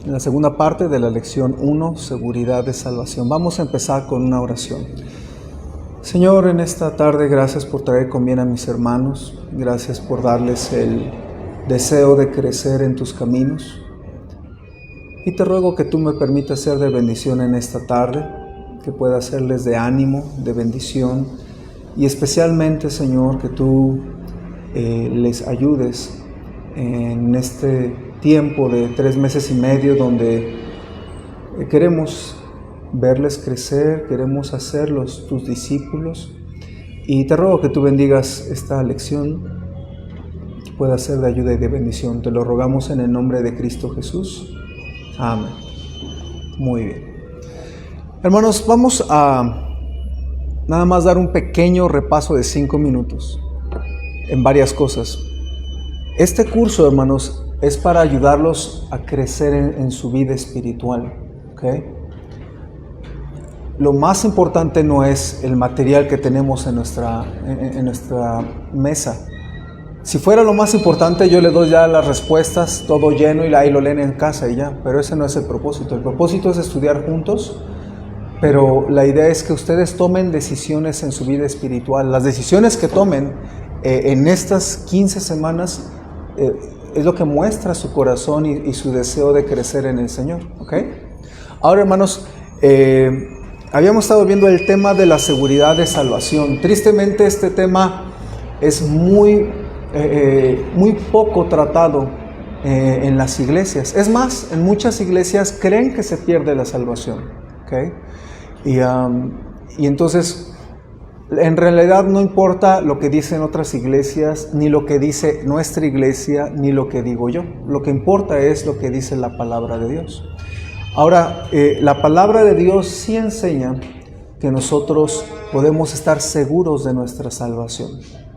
en la segunda parte de la lección 1, seguridad de salvación. Vamos a empezar con una oración. Señor, en esta tarde, gracias por traer con bien a mis hermanos. Gracias por darles el deseo de crecer en tus caminos. Y te ruego que tú me permitas ser de bendición en esta tarde, que pueda serles de ánimo, de bendición. Y especialmente, Señor, que tú les ayudes en este tiempo de 3 meses y medio donde queremos verles crecer, queremos hacerlos tus discípulos. Y te ruego que tú bendigas esta lección, que pueda ser de ayuda y de bendición. Te lo rogamos en el nombre de Cristo Jesús. Amén. Muy bien. Hermanos, vamos a nada más dar un pequeño repaso de 5 minutos en varias cosas. Este curso, hermanos, es para ayudarlos a crecer en su vida espiritual, ¿ok? Lo más importante no es el material que tenemos en nuestra mesa. Si fuera lo más importante, yo le doy ya las respuestas, todo lleno, y ahí lo leen en casa y ya. Pero ese no es el propósito. El propósito es estudiar juntos, pero la idea es que ustedes tomen decisiones en su vida espiritual. Las decisiones que tomen en estas 15 semanas es lo que muestra su corazón y su deseo de crecer en el Señor, ¿ok? Ahora, hermanos, habíamos estado viendo el tema de la seguridad de salvación. Tristemente, este tema es muy poco tratado en las iglesias. Es más, en muchas iglesias creen que se pierde la salvación, ¿ok? Y entonces, en realidad no importa lo que dicen otras iglesias, ni lo que dice nuestra iglesia, ni lo que digo yo. Lo que importa es lo que dice la palabra de Dios. Ahora, la palabra de Dios sí enseña que nosotros podemos estar seguros de nuestra salvación.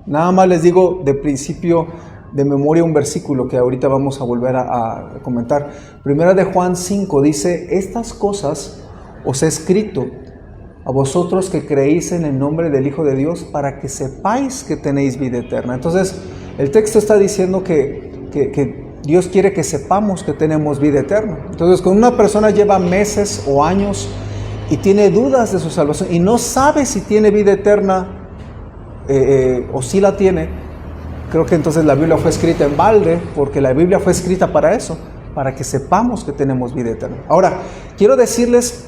Nada más les digo de principio, de memoria, un versículo que ahorita vamos a volver a comentar. Primera de Juan 5 dice: estas cosas os he escrito a vosotros que creéis en el nombre del Hijo de Dios, para que sepáis que tenéis vida eterna. Entonces, el texto está diciendo que Dios quiere que sepamos que tenemos vida eterna. Entonces, cuando una persona lleva meses o años y tiene dudas de su salvación y no sabe si tiene vida eterna o si la tiene, creo que entonces la Biblia fue escrita en balde, porque la Biblia fue escrita para eso, para que sepamos que tenemos vida eterna. Ahora, quiero decirles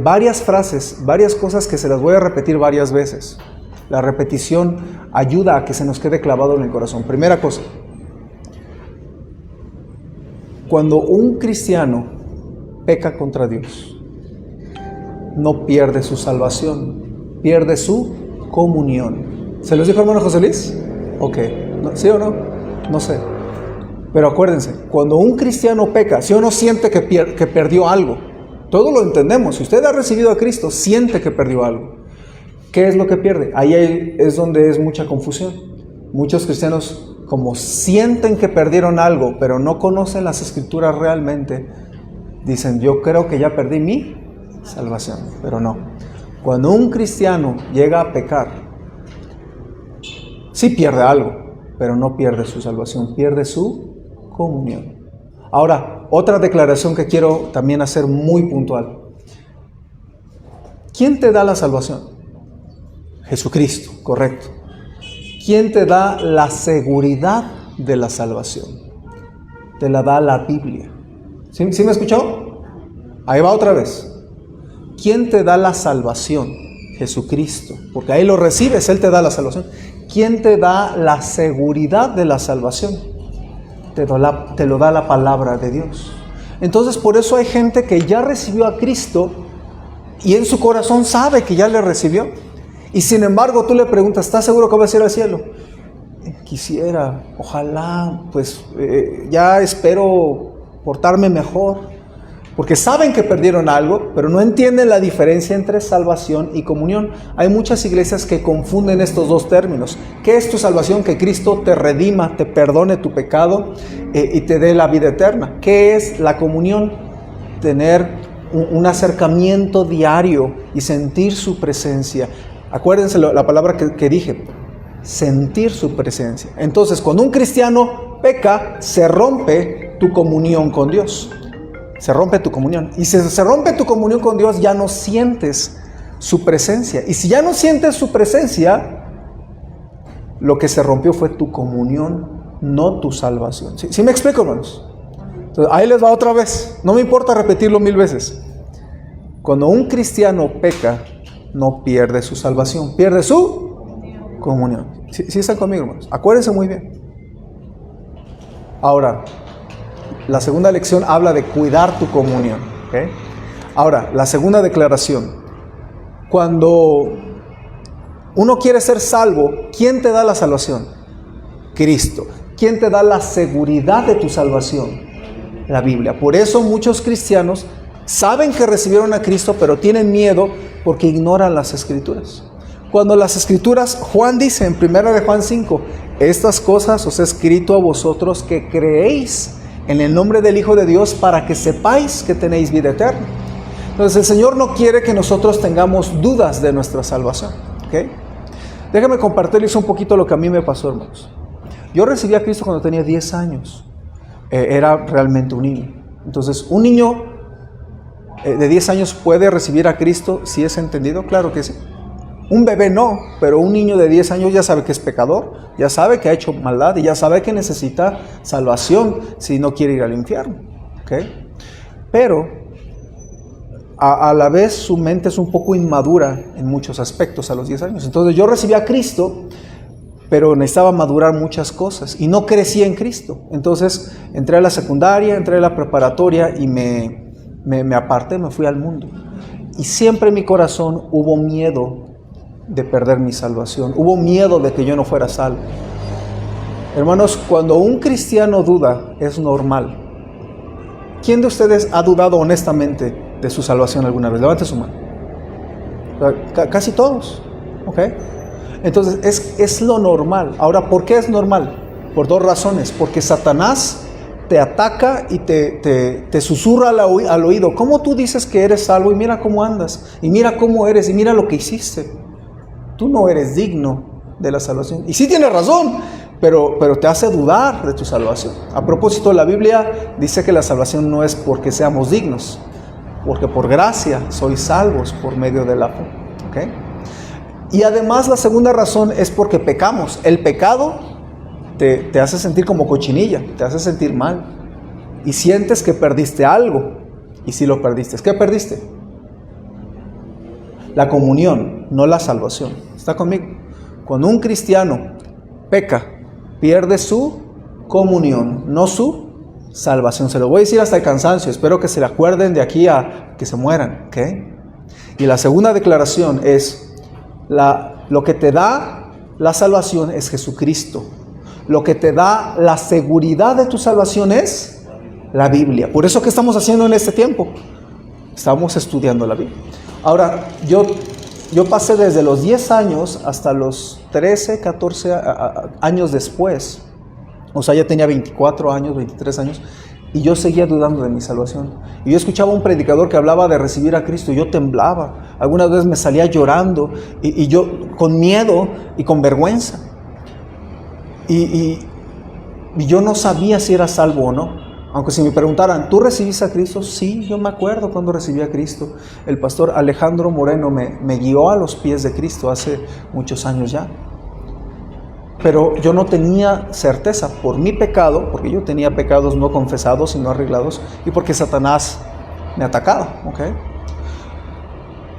varias frases, varias cosas que se las voy a repetir varias veces. La repetición ayuda a que se nos quede clavado en el corazón. Primera cosa: cuando un cristiano peca contra Dios, no pierde su salvación, pierde su comunión. ¿Se los dijo hermano José Luis? Ok, ¿sí o no? No sé. Pero acuérdense, cuando un cristiano peca, si uno siente que perdió algo, todo lo entendemos. Si usted ha recibido a Cristo, siente que perdió algo. ¿Qué es lo que pierde? Ahí es donde es mucha confusión. Muchos cristianos, como sienten que perdieron algo, pero no conocen las Escrituras realmente, dicen: yo creo que ya perdí mi salvación. Pero no. Cuando un cristiano llega a pecar, sí pierde algo, pero no pierde su salvación, pierde su comunión. Ahora, otra declaración que quiero también hacer muy puntual. ¿Quién te da la salvación? Jesucristo, correcto. ¿Quién te da la seguridad de la salvación? Te la da la Biblia. ¿Sí me escuchó? Ahí va otra vez. ¿Quién te da la salvación? Jesucristo. Porque ahí lo recibes, Él te da la salvación. ¿Quién te da la seguridad de la salvación? Te lo da la palabra de Dios. Entonces, por eso hay gente que ya recibió a Cristo y en su corazón sabe que ya le recibió. Y sin embargo, tú le preguntas: ¿estás seguro que vas a ir al cielo? Quisiera, ojalá, pues ya espero portarme mejor. Porque saben que perdieron algo, pero no entienden la diferencia entre salvación y comunión. Hay muchas iglesias que confunden estos dos términos. ¿Qué es tu salvación? Que Cristo te redima, te perdone tu pecado y te dé la vida eterna. ¿Qué es la comunión? Tener un acercamiento diario y sentir su presencia. Acuérdense la palabra que dije: sentir su presencia. Entonces, cuando un cristiano peca, se rompe tu comunión con Dios. Se rompe tu comunión. Y si se rompe tu comunión con Dios, ya no sientes su presencia. Y si ya no sientes su presencia, lo que se rompió fue tu comunión, no tu salvación. ¿Sí me explico, hermanos? Entonces, ahí les va otra vez. No me importa repetirlo 1000 veces. Cuando un cristiano peca, no pierde su salvación, pierde su comunión. ¿Sí están conmigo, hermanos? Acuérdense muy bien. Ahora, la segunda lección habla de cuidar tu comunión. ¿Okay? Ahora, la segunda declaración. Cuando uno quiere ser salvo, ¿quién te da la salvación? Cristo. ¿Quién te da la seguridad de tu salvación? La Biblia. Por eso muchos cristianos saben que recibieron a Cristo, pero tienen miedo porque ignoran las Escrituras. Cuando las Escrituras, Juan dice en 1 de Juan 5, estas cosas os he escrito a vosotros que creéis en el nombre del Hijo de Dios para que sepáis que tenéis vida eterna. Entonces el Señor no quiere que nosotros tengamos dudas de nuestra salvación. ¿Okay? Déjame compartirles un poquito lo que a mí me pasó, hermanos. Yo recibí a Cristo cuando tenía 10 años. Era realmente un niño. Entonces, un niño de 10 años puede recibir a Cristo si es entendido. Claro que sí. Un bebé no, pero un niño de 10 años ya sabe que es pecador, ya sabe que ha hecho maldad y ya sabe que necesita salvación si no quiere ir al infierno. ¿Okay? Pero a la vez su mente es un poco inmadura en muchos aspectos a los 10 años. Entonces yo recibí a Cristo, pero necesitaba madurar muchas cosas y no crecí en Cristo. Entonces entré a la secundaria, entré a la preparatoria y me aparté, me fui al mundo. Y siempre en mi corazón hubo miedo de perder mi salvación. Hubo miedo de que yo no fuera salvo. Hermanos, cuando un cristiano duda, es normal. ¿Quién de ustedes ha dudado honestamente de su salvación alguna vez? Levante su mano. Casi todos. ¿Ok? Entonces, es lo normal. Ahora, ¿por qué es normal? Por 2 razones. Porque Satanás te ataca y te susurra al oído. ¿Cómo tú dices que eres salvo? Y mira cómo andas. Y mira cómo eres. Y mira lo que hiciste. Tú no eres digno de la salvación. Y sí tienes razón, pero te hace dudar de tu salvación. A propósito, la Biblia dice que la salvación no es porque seamos dignos, porque por gracia sois salvos por medio de la fe. ¿Okay? Y además la segunda razón es porque pecamos. El pecado te hace sentir como cochinilla, te hace sentir mal. Y sientes que perdiste algo. Y si lo perdiste, ¿qué perdiste? La comunión, no la salvación. ¿Está conmigo? Cuando un cristiano peca, pierde su comunión, no su salvación. Se lo voy a decir hasta el cansancio. Espero que se le acuerden de aquí a que se mueran. ¿Okay? Y la segunda declaración es, lo que te da la salvación es Jesucristo. Lo que te da la seguridad de tu salvación es la Biblia. Por eso, ¿qué estamos haciendo en este tiempo? Estamos estudiando la Biblia. Ahora, yo pasé desde los 10 años hasta los 13, 14 años después. O sea, ya tenía 24 años, 23 años. Y yo seguía dudando de mi salvación. Y yo escuchaba a un predicador que hablaba de recibir a Cristo. Y yo temblaba. Algunas veces me salía llorando. Y yo con miedo y con vergüenza. Y yo no sabía si era salvo o no. Aunque si me preguntaran, ¿tú recibiste a Cristo? Sí, yo me acuerdo cuando recibí a Cristo. El pastor Alejandro Moreno me guió a los pies de Cristo hace muchos años ya. Pero yo no tenía certeza por mi pecado, porque yo tenía pecados no confesados y no arreglados, y porque Satanás me atacaba. ¿Okay?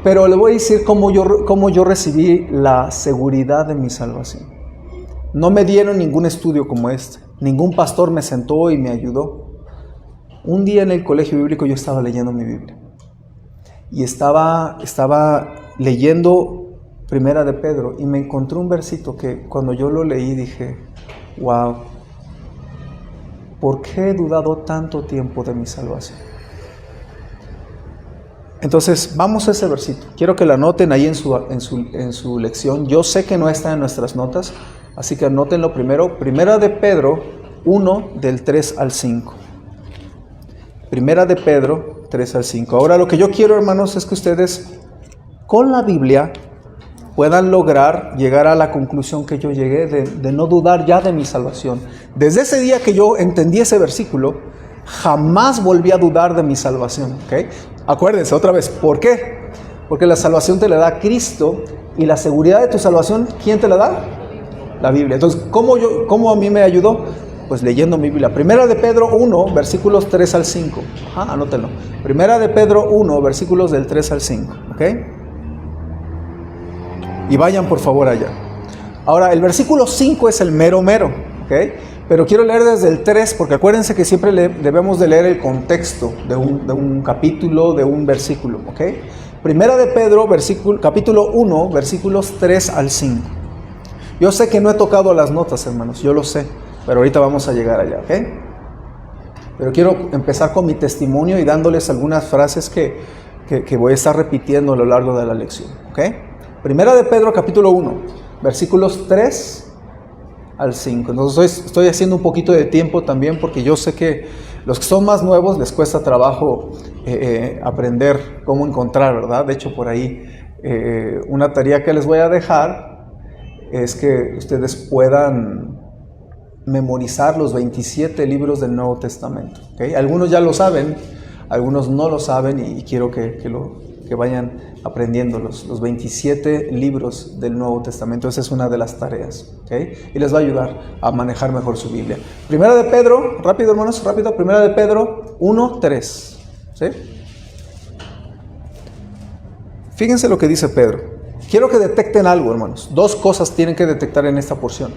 Pero le voy a decir cómo yo recibí la seguridad de mi salvación. No me dieron ningún estudio como este. Ningún pastor me sentó y me ayudó. Un día en el colegio bíblico yo estaba leyendo mi Biblia. Y estaba leyendo Primera de Pedro. Y me encontré un versito que cuando yo lo leí dije, wow, ¿por qué he dudado tanto tiempo de mi salvación? Entonces, vamos a ese versito. Quiero que lo anoten ahí en su lección. Yo sé que no está en nuestras notas, así que anótenlo primero. Primera de Pedro 1, del 3 al 5. Primera de Pedro 3 al 5. Ahora, lo que yo quiero, hermanos, es que ustedes con la Biblia puedan lograr llegar a la conclusión que yo llegué de no dudar ya de mi salvación. Desde ese día que yo entendí ese versículo, jamás volví a dudar de mi salvación. ¿Okay? Acuérdense otra vez, ¿por qué? Porque la salvación te la da Cristo, y la seguridad de tu salvación, ¿quién te la da? La Biblia. Entonces, ¿cómo a mí me ayudó? Pues leyendo mi Biblia. Primera de Pedro 1, versículos 3 al 5. Ajá, anótenlo. Primera de Pedro 1, versículos del 3 al 5. ¿Ok? Y vayan por favor allá. Ahora, el versículo 5 es el mero. ¿Ok? Pero quiero leer desde el 3, porque acuérdense que siempre debemos de leer el contexto de un capítulo, de un versículo. ¿Ok? Primera de Pedro, capítulo 1, versículos 3 al 5. Yo sé que no he tocado las notas, hermanos, yo lo sé, pero ahorita vamos a llegar allá, ¿ok? Pero quiero empezar con mi testimonio y dándoles algunas frases que voy a estar repitiendo a lo largo de la lección, ¿ok? Primera de Pedro, capítulo 1, versículos 3 al 5. Entonces estoy haciendo un poquito de tiempo también, porque yo sé que los que son más nuevos les cuesta trabajo aprender cómo encontrar, ¿verdad? De hecho, por ahí una tarea que les voy a dejar es que ustedes puedan memorizar los 27 libros del Nuevo Testamento. ¿Okay? Algunos ya lo saben, algunos no lo saben, y quiero que vayan aprendiendo los 27 libros del Nuevo Testamento. Esa es una de las tareas. ¿Okay? Y les va a ayudar a manejar mejor su Biblia. Primera de Pedro, rápido hermanos, rápido. Primera de Pedro 1, 3. ¿Sí? Fíjense lo que dice Pedro. Quiero que detecten algo, hermanos. Dos cosas tienen que detectar en esta porción.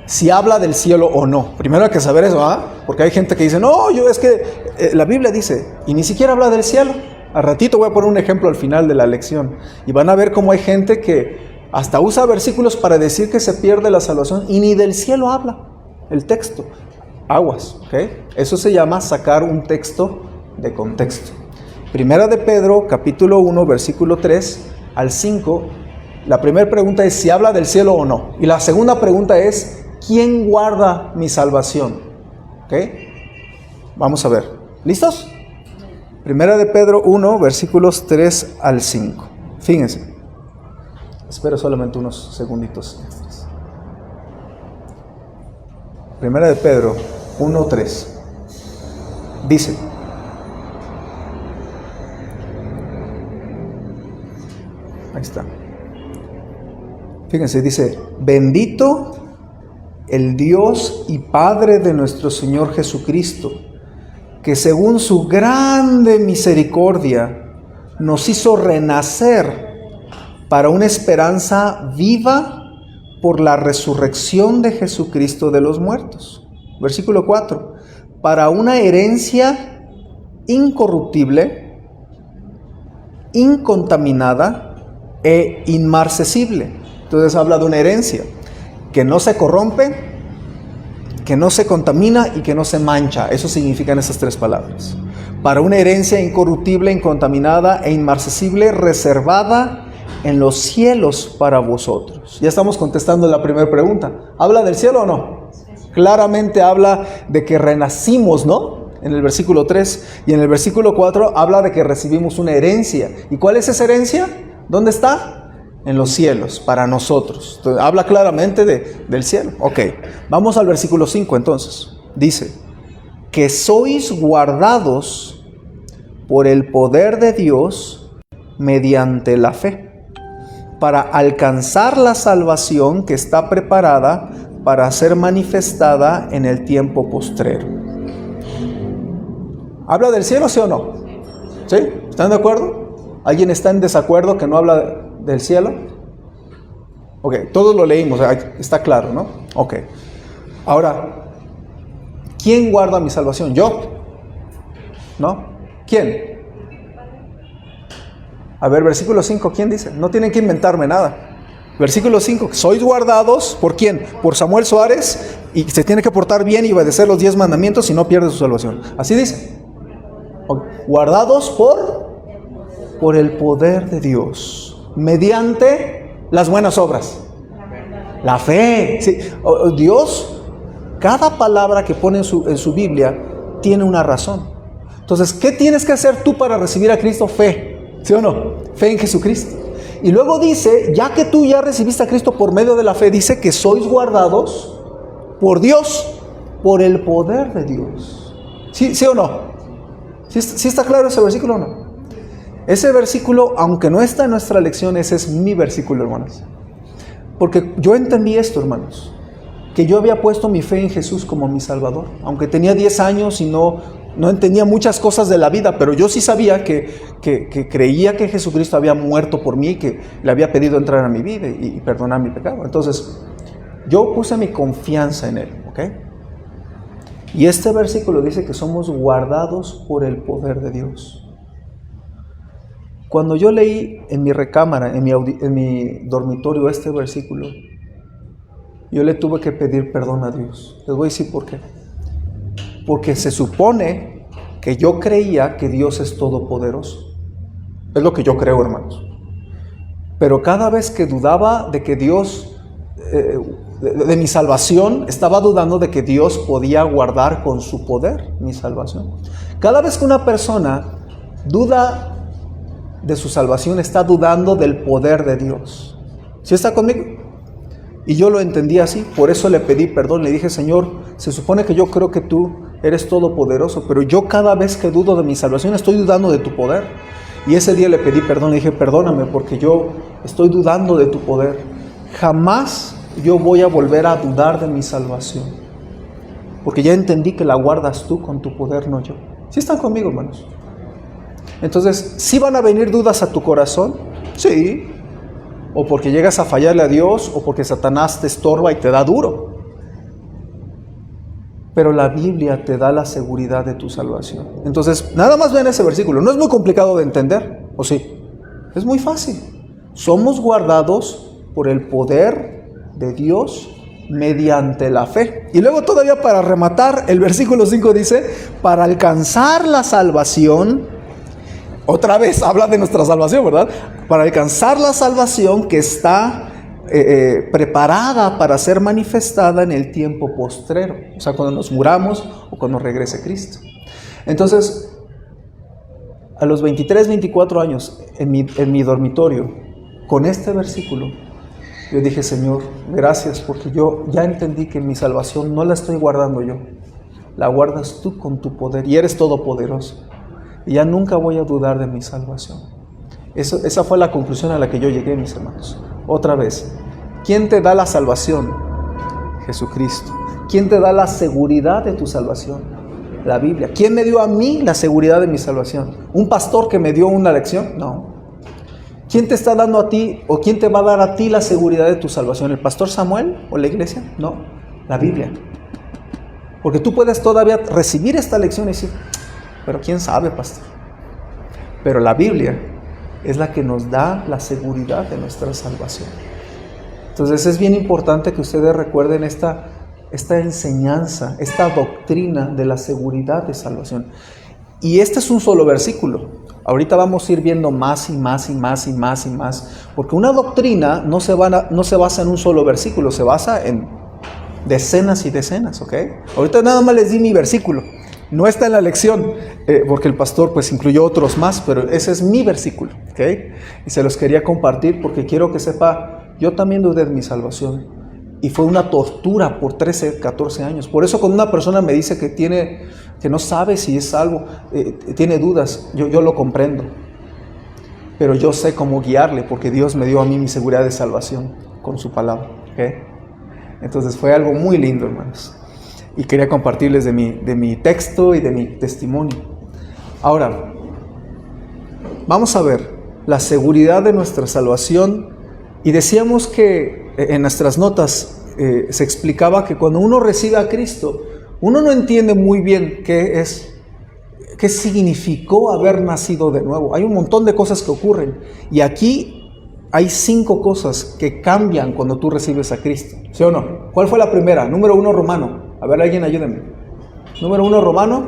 Si habla del cielo o no. Primero hay que saber eso, ¿ah? Porque hay gente que dice, no, es que la Biblia dice, y ni siquiera habla del cielo. Al ratito voy a poner un ejemplo al final de la lección. Y van a ver cómo hay gente que hasta usa versículos para decir que se pierde la salvación, y ni del cielo habla el texto. Aguas, ¿ok? Eso se llama sacar un texto de contexto. Primera de Pedro, capítulo 1, versículo 3 al 5, la primera pregunta es si habla del cielo o no. Y la segunda pregunta es, ¿quién guarda mi salvación? ¿Ok? Vamos a ver. ¿Listos? Primera de Pedro 1, versículos 3 al 5. Fíjense. Espero solamente unos segunditos extras. Primera de Pedro 1, 3. Dice: ahí está. Fíjense, dice: bendito el Dios y Padre de nuestro Señor Jesucristo, que según su grande misericordia nos hizo renacer para una esperanza viva por la resurrección de Jesucristo de los muertos. Versículo 4. Para una herencia incorruptible, incontaminada e inmarcesible. Entonces habla de una herencia que no se corrompe, que no se contamina y que no se mancha. Eso significan esas tres palabras. Para una herencia incorruptible, incontaminada e inmarcesible, reservada en los cielos para vosotros. Ya estamos contestando la primera pregunta. ¿Habla del cielo o no? Claramente habla de que renacimos, ¿no? En el versículo 3, y en el versículo 4 habla de que recibimos una herencia. ¿Y cuál es esa herencia? ¿Dónde está? En los cielos, para nosotros. Entonces, habla claramente del cielo. Ok, vamos al versículo 5 entonces. Dice: que sois guardados por el poder de Dios mediante la fe, para alcanzar la salvación que está preparada para ser manifestada en el tiempo postrero. ¿Habla del cielo, sí o no? ¿Sí? ¿Están de acuerdo? ¿Alguien está en desacuerdo que no habla del cielo? Ok, todos lo leímos, está claro, ¿no? Ok. Ahora, ¿quién guarda mi salvación? ¿Yo? ¿No? ¿Quién? A ver, versículo 5, ¿quién dice? No tienen que inventarme nada. Versículo 5, sois guardados, ¿por quién? Por Samuel Suárez, y se tiene que portar bien y obedecer los 10 mandamientos y no pierde su salvación. Así dice. Guardados por el poder de Dios, mediante las buenas obras. La fe. Sí. Dios, cada palabra que pone en su Biblia tiene una razón. Entonces, ¿qué tienes que hacer tú para recibir a Cristo? Fe. ¿Sí o no? Fe en Jesucristo. Y luego dice, ya que tú ya recibiste a Cristo por medio de la fe, dice que sois guardados por Dios, por el poder de Dios. ¿Sí o no? ¿Sí está claro ese versículo o no? Ese versículo, aunque no está en nuestra lección, ese es mi versículo, hermanos. Porque yo entendí esto, hermanos, que yo había puesto mi fe en Jesús como mi Salvador. Aunque tenía 10 años y no entendía muchas cosas de la vida, pero yo sí sabía que creía que Jesucristo había muerto por mí, que le había pedido entrar a mi vida y perdonar mi pecado. Entonces, yo puse mi confianza en Él, ¿ok? Y este versículo dice que somos guardados por el poder de Dios. Cuando yo leí en mi recámara, en mi dormitorio este versículo, yo le tuve que pedir perdón a Dios. Les voy a decir por qué. Porque se supone que yo creía que Dios es todopoderoso. Es lo que yo creo, hermanos. Pero cada vez que dudaba de que Dios, de mi salvación, estaba dudando de que Dios podía guardar con su poder mi salvación. Cada vez que una persona duda de su salvación, está dudando del poder de Dios. ¿Sí está conmigo? Y yo lo entendí así, por eso le pedí perdón. Le dije: Señor, se supone que yo creo que tú eres todopoderoso, pero yo cada vez que dudo de mi salvación estoy dudando de tu poder. Y ese día le pedí perdón, le dije: perdóname porque yo estoy dudando de tu poder. Jamás yo voy a volver a dudar de mi salvación, porque ya entendí que la guardas tú con tu poder, no yo. ¿Sí están conmigo, hermanos? Entonces, ¿sí van a venir dudas a tu corazón? Sí. O porque llegas a fallarle a Dios, o porque Satanás te estorba y te da duro. Pero la Biblia te da la seguridad de tu salvación. Entonces, nada más vean ese versículo. No es muy complicado de entender, ¿o sí? Es muy fácil. Somos guardados por el poder de Dios mediante la fe. Y luego todavía, para rematar, el versículo 5 dice: para alcanzar la salvación. Otra vez habla de nuestra salvación, ¿verdad? Para alcanzar la salvación que está preparada para ser manifestada en el tiempo postrero. O sea, cuando nos muramos o cuando regrese Cristo. Entonces, a los 23, 24 años, en mi dormitorio, con este versículo, yo dije: Señor, gracias, porque yo ya entendí que mi salvación no la estoy guardando yo. La guardas tú con tu poder y eres todopoderoso. Y ya nunca voy a dudar de mi salvación. Esa fue la conclusión a la que yo llegué, mis hermanos. Otra vez, ¿quién te da la salvación? Jesucristo. ¿Quién te da la seguridad de tu salvación? La Biblia. ¿Quién me dio a mí la seguridad de mi salvación? ¿Un pastor que me dio una lección? No. ¿Quién te está dando a ti, o quién te va a dar a ti la seguridad de tu salvación? ¿El pastor Samuel o la iglesia? No, la Biblia. Porque tú puedes todavía recibir esta lección y decir: pero quién sabe, pastor. Pero la Biblia es la que nos da la seguridad de nuestra salvación. Entonces es bien importante que ustedes recuerden esta enseñanza, esta doctrina de la seguridad de salvación. Y este es un solo versículo. Ahorita vamos a ir viendo más y más y más y más y más. Porque una doctrina no se basa en un solo versículo, se basa en decenas y decenas, ¿ok? Ahorita nada más les di mi versículo. No está en la lección, porque el pastor pues incluyó otros más, pero ese es mi versículo, ¿ok? Y se los quería compartir porque quiero que sepa, yo también dudé de mi salvación. Y fue una tortura por 13, 14 años. Por eso cuando una persona me dice que no sabe si es salvo, tiene dudas, yo lo comprendo. Pero yo sé cómo guiarle, porque Dios me dio a mí mi seguridad de salvación con su palabra, ¿ok? Entonces fue algo muy lindo, hermanos. Y quería compartirles de mi texto y de mi testimonio. Ahora, vamos a ver la seguridad de nuestra salvación. Y decíamos que en nuestras notas se explicaba que cuando uno recibe a Cristo, uno no entiende muy bien qué significó haber nacido de nuevo. Hay un montón de cosas que ocurren. Y aquí hay 5 cosas que cambian cuando tú recibes a Cristo. ¿Sí o no? ¿Cuál fue la primera? Número 1, Romano. A ver, alguien ayúdenme. Número 1, Romano.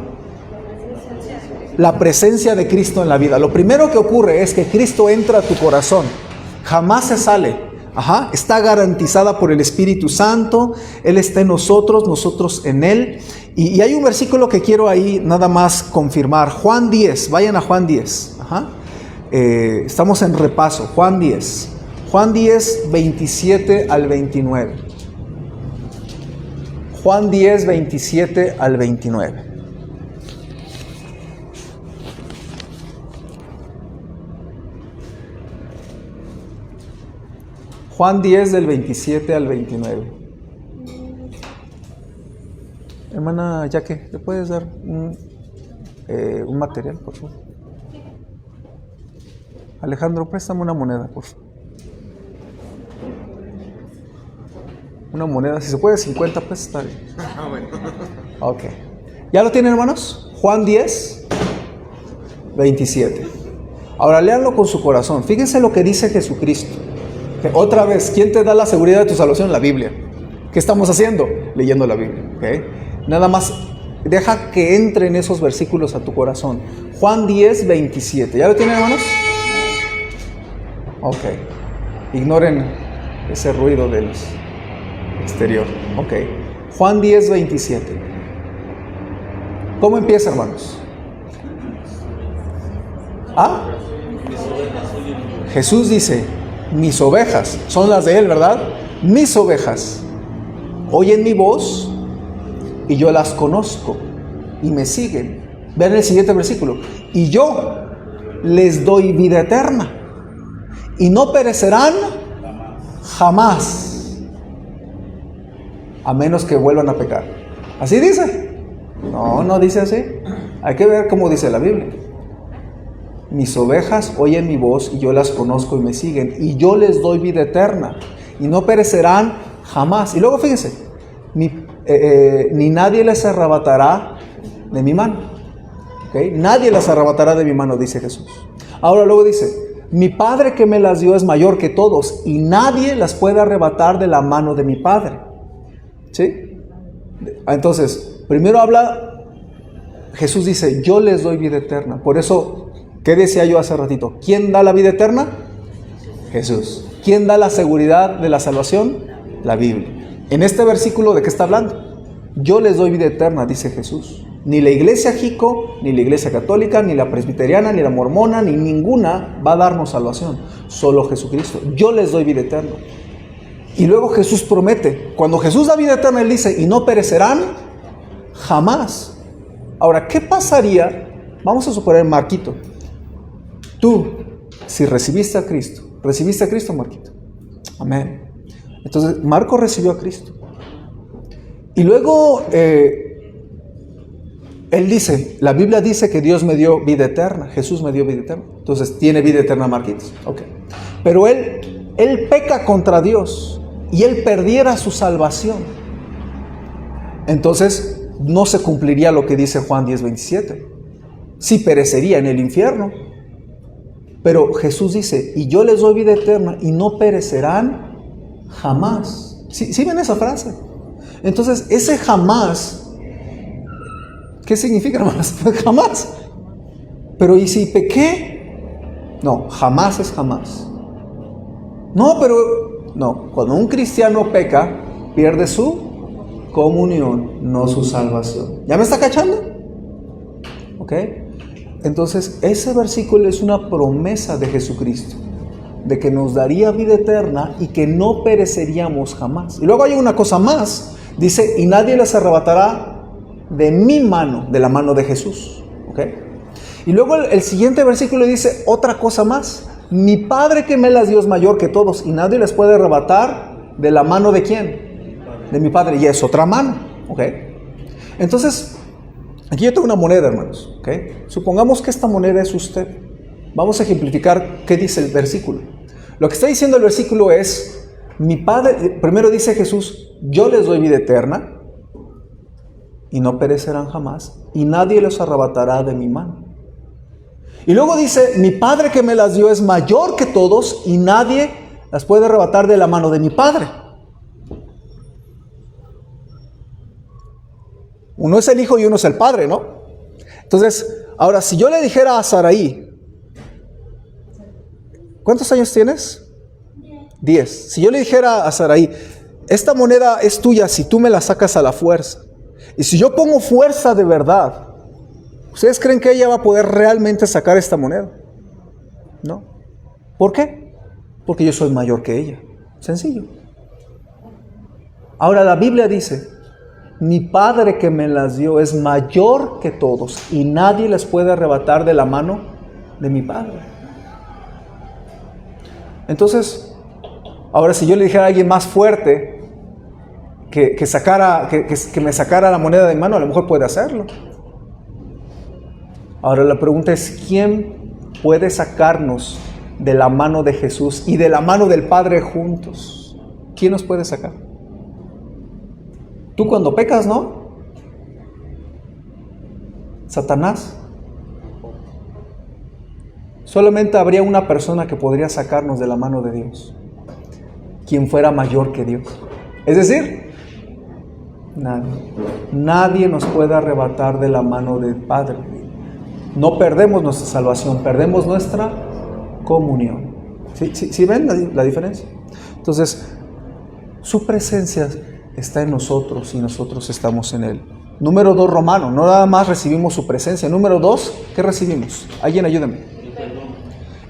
La presencia de Cristo en la vida. Lo primero que ocurre es que Cristo entra a tu corazón. Jamás se sale. Está garantizada por el Espíritu Santo. Él está en nosotros, nosotros en Él. Y hay un versículo que quiero ahí nada más confirmar. Juan 10. Vayan a Juan 10. Estamos en repaso. Juan 10. Juan 10, 27 al 29. Juan 10, 27 al 29. Juan 10 del 27 al 29. Hermana Yaque, ¿le puedes dar un material, por favor? Alejandro, préstame una moneda, por favor. Una moneda, si se puede, 50 pesos, está bien. Ok. ¿Ya lo tienen, hermanos? Juan 10, 27. Ahora léanlo con su corazón. Fíjense lo que dice Jesucristo. Otra vez, ¿quién te da la seguridad de tu salvación? La Biblia. ¿Qué estamos haciendo? Leyendo la Biblia. ¿Okay? Nada más deja que entren esos versículos a tu corazón. Juan 10, 27. ¿Ya lo tienen, hermanos? Ok. Ignoren ese ruido del exterior. Ok. Juan 10, 27. ¿Cómo empieza, hermanos? ¿Ah? Jesús dice, mis ovejas, son las de Él, ¿verdad? Mis ovejas oyen mi voz y yo las conozco y me siguen. Vean el siguiente versículo. Y yo les doy vida eterna y no perecerán jamás, a menos que vuelvan a pecar. ¿Así dice? No, no dice así. Hay que ver cómo dice la Biblia. Mis ovejas oyen mi voz y yo las conozco y me siguen, y yo les doy vida eterna y no perecerán jamás. Y luego fíjense, ni nadie les arrebatará de mi mano. ¿Okay? Nadie las arrebatará de mi mano, dice Jesús. Ahora luego dice, mi Padre que me las dio es mayor que todos y nadie las puede arrebatar de la mano de mi Padre. ¿Sí? Entonces, primero habla, Jesús dice, yo les doy vida eterna. Por eso, ¿qué decía yo hace ratito? ¿Quién da la vida eterna? Jesús. ¿Quién da la seguridad de la salvación? La Biblia. En este versículo, ¿de qué está hablando? Yo les doy vida eterna, dice Jesús. Ni la iglesia Jico, ni la iglesia católica, ni la presbiteriana, ni la mormona, ni ninguna va a darnos salvación. Solo Jesucristo. Yo les doy vida eterna. Y luego Jesús promete, cuando Jesús da vida eterna, Él dice, y no perecerán jamás. Ahora, ¿qué pasaría? Vamos a suponer, Marquito, tú, si recibiste a Cristo, Marquito. Amén. Entonces, Marco recibió a Cristo. Y luego, él dice, la Biblia dice que Dios me dio vida eterna, Jesús me dio vida eterna. Entonces, tiene vida eterna Marquitos. Ok. Pero él peca contra Dios y él perdiera su salvación. Entonces, no se cumpliría lo que dice Juan 10, 27. Sí perecería en el infierno. Pero Jesús dice, y yo les doy vida eterna y no perecerán jamás. ¿Sí ven esa frase? Entonces, ese jamás, ¿qué significa, hermanos? Pues jamás. Pero ¿y si pequé? No, jamás es jamás. No, cuando un cristiano peca, pierde su comunión, no su salvación. ¿Ya me está cachando? ¿Ok? Entonces, ese versículo es una promesa de Jesucristo, de que nos daría vida eterna y que no pereceríamos jamás. Y luego hay una cosa más, dice, y nadie les arrebatará de mi mano, de la mano de Jesús. ¿Ok? Y luego el siguiente versículo dice otra cosa más, mi Padre que me las dio es mayor que todos y nadie les puede arrebatar de la mano de ¿quién? De mi Padre, y es otra mano. ¿Ok? Entonces, aquí yo tengo una moneda, hermanos. ¿Okay? Supongamos que esta moneda es usted. Vamos a ejemplificar qué dice el versículo. Lo que está diciendo el versículo es, mi Padre, primero dice Jesús, yo les doy vida eterna y no perecerán jamás y nadie los arrebatará de mi mano. Y luego dice, mi Padre que me las dio es mayor que todos y nadie las puede arrebatar de la mano de mi Padre. Uno es el Hijo y uno es el Padre, ¿no? Entonces, ahora, si yo le dijera a Saraí, ¿cuántos años tienes? 10. Si yo le dijera a Saraí, esta moneda es tuya si tú me la sacas a la fuerza. Y si yo pongo fuerza de verdad, ¿ustedes creen que ella va a poder realmente sacar esta moneda? No. ¿Por qué? Porque yo soy mayor que ella. Sencillo. Ahora la Biblia dice, mi Padre que me las dio es mayor que todos y nadie les puede arrebatar de la mano de mi Padre. Entonces, Ahora, si yo le dijera a alguien más fuerte que me sacara la moneda de mano, a lo mejor puede hacerlo. Ahora la pregunta es, ¿quién puede sacarnos de la mano de Jesús y de la mano del Padre juntos? ¿Quién nos puede sacar? Tú cuando pecas, ¿no? Satanás. Solamente habría una persona que podría sacarnos de la mano de Dios, quien fuera mayor que Dios. Es decir, nadie nos puede arrebatar de la mano del Padre. No perdemos nuestra salvación, perdemos nuestra comunión. ¿Sí ven la diferencia? Entonces, su presencia está en nosotros y nosotros estamos en Él. Número 2, Romano, no nada más recibimos su presencia. Número 2, ¿qué recibimos? Alguien ayúdame.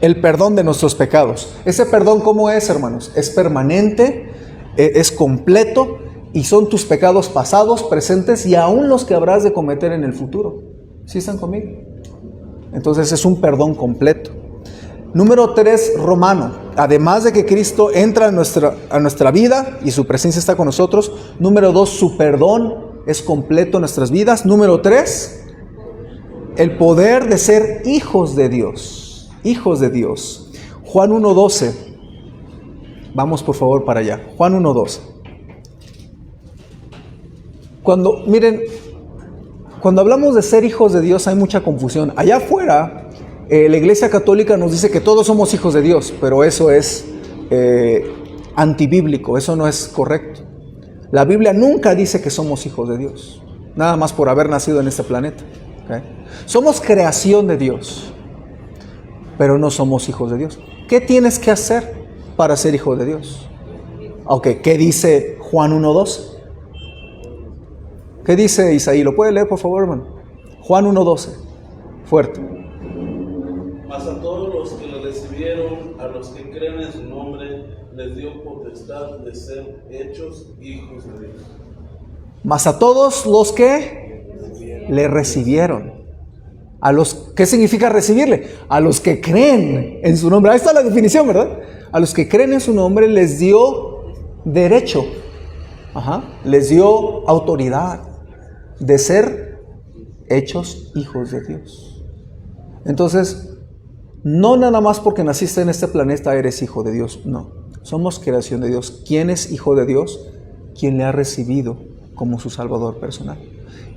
El perdón de nuestros pecados. Ese perdón, ¿cómo es, hermanos? Es permanente, es completo, y son tus pecados pasados, presentes y aún los que habrás de cometer en el futuro. ¿Sí están conmigo? Entonces es un perdón completo. Número 3, Romano. Además de que Cristo entra a nuestra vida y su presencia está con nosotros. Número 2, su perdón es completo en nuestras vidas. Número 3, el poder de ser hijos de Dios. Hijos de Dios. Juan 1:12. Vamos por favor para allá. Juan 1:12. Cuando hablamos de ser hijos de Dios hay mucha confusión. Allá afuera, la Iglesia Católica nos dice que todos somos hijos de Dios, pero eso es antibíblico, eso no es correcto. La Biblia nunca dice que somos hijos de Dios, nada más por haber nacido en este planeta. ¿Okay? Somos creación de Dios, pero no somos hijos de Dios. ¿Qué tienes que hacer para ser hijo de Dios? Ok, ¿qué dice Juan 1:12? ¿Qué dice Isaí? ¿Lo puede leer, por favor, hermano? Juan 1:12. Fuerte. Mas a todos los que le recibieron, a los que creen en su nombre, les dio potestad de ser hechos hijos de Dios. Mas a todos los que le recibieron. ¿Qué significa recibirle? A los que creen en su nombre. Ahí está la definición, ¿verdad? A los que creen en su nombre les dio derecho. Les dio autoridad de ser hechos hijos de Dios. Entonces, no nada más porque naciste en este planeta eres hijo de Dios. No, somos creación de Dios. ¿Quién es hijo de Dios? Quien le ha recibido como su Salvador personal.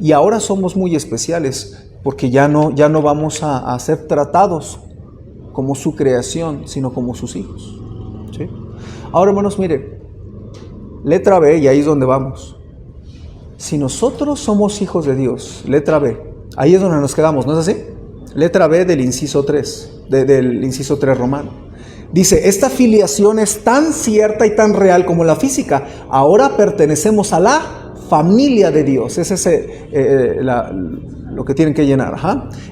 Y ahora somos muy especiales porque ya no vamos a ser tratados como su creación, sino como sus hijos. ¿Sí? Ahora, hermanos, mire, letra B, y ahí es donde vamos. Si nosotros somos hijos de Dios, letra B, ahí es donde nos quedamos, ¿no es así? Letra B del inciso 3, del inciso 3 romano. Dice, esta filiación es tan cierta y tan real como la física. Ahora pertenecemos a la familia de Dios. Ese es lo que tienen que llenar.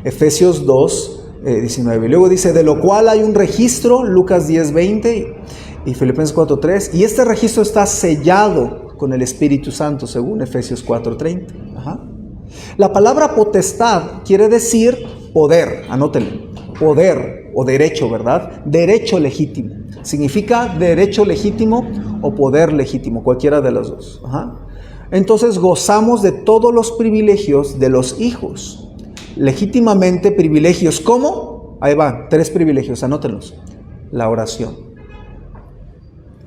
Efesios 2:19. Luego dice, de lo cual hay un registro, Lucas 10:20 y Filipenses 4:3. Y este registro está sellado con el Espíritu Santo, según Efesios 4:30. La palabra potestad quiere decir poder, anótenlo, poder o derecho, ¿verdad? Derecho legítimo. Significa derecho legítimo o poder legítimo, cualquiera de los dos. Entonces gozamos de todos los privilegios de los hijos. Legítimamente privilegios, ¿cómo? Ahí van, 3 privilegios, anótenlos. La oración.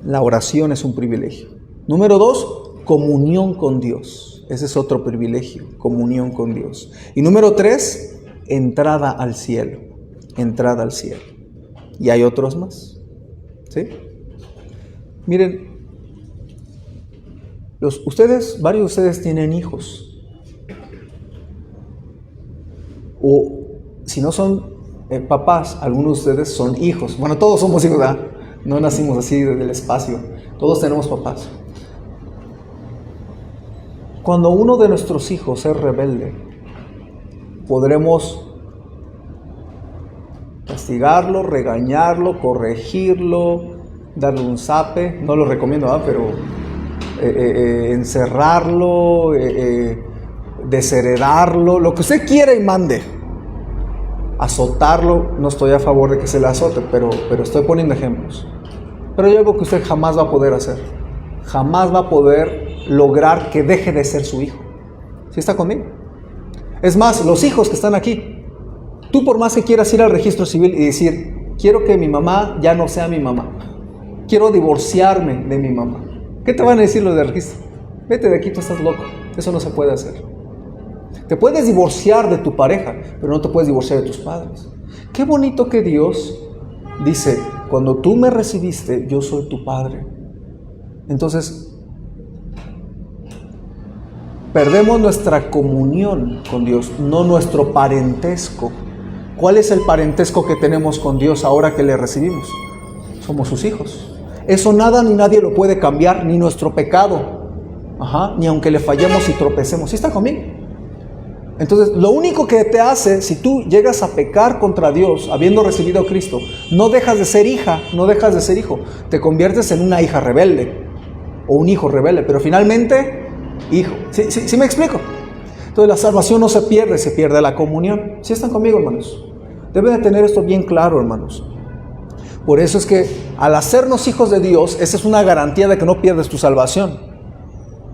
La oración es un privilegio. Número 2, comunión con Dios. Ese es otro privilegio, comunión con Dios. Y número 3, entrada al cielo. Entrada al cielo. Y hay otros más. ¿Sí? Miren, varios de ustedes tienen hijos. O si no son papás, algunos de ustedes son hijos. Bueno, todos somos hijos, ¿verdad? No nacimos así del espacio. Todos tenemos papás. Cuando uno de nuestros hijos es rebelde, podremos castigarlo, regañarlo, corregirlo, darle un zape. No lo recomiendo, pero encerrarlo, desheredarlo, lo que usted quiera y mande. Azotarlo, no estoy a favor de que se le azote, pero estoy poniendo ejemplos. Pero hay algo que usted jamás va a poder hacer. Jamás va a poder lograr que deje de ser su hijo. ¿Sí está conmigo? Es más, los hijos que están aquí, tú por más que quieras ir al registro civil y decir, quiero que mi mamá ya no sea mi mamá, quiero divorciarme de mi mamá, ¿qué te van a decir los del registro? Vete de aquí, tú estás loco. Eso no se puede hacer. Te puedes divorciar de tu pareja, pero no te puedes divorciar de tus padres. Qué bonito que Dios dice, cuando tú me recibiste, yo soy tu padre. Entonces, perdemos nuestra comunión con Dios, no nuestro parentesco. ¿Cuál es el parentesco que tenemos con Dios ahora que le recibimos? Somos sus hijos. Eso nada ni nadie lo puede cambiar, ni nuestro pecado. Ni aunque le fallemos y tropecemos. ¿Sí está conmigo? Entonces, lo único que te hace, si tú llegas a pecar contra Dios, habiendo recibido a Cristo, no dejas de ser hija, no dejas de ser hijo. Te conviertes en una hija rebelde o un hijo rebelde, pero finalmente, hijo. ¿Sí me explico? Entonces, la salvación no se pierde la comunión. ¿Sí están conmigo, hermanos? Deben de tener esto bien claro, hermanos. Por eso es que al hacernos hijos de Dios, esa es una garantía de que no pierdes tu salvación.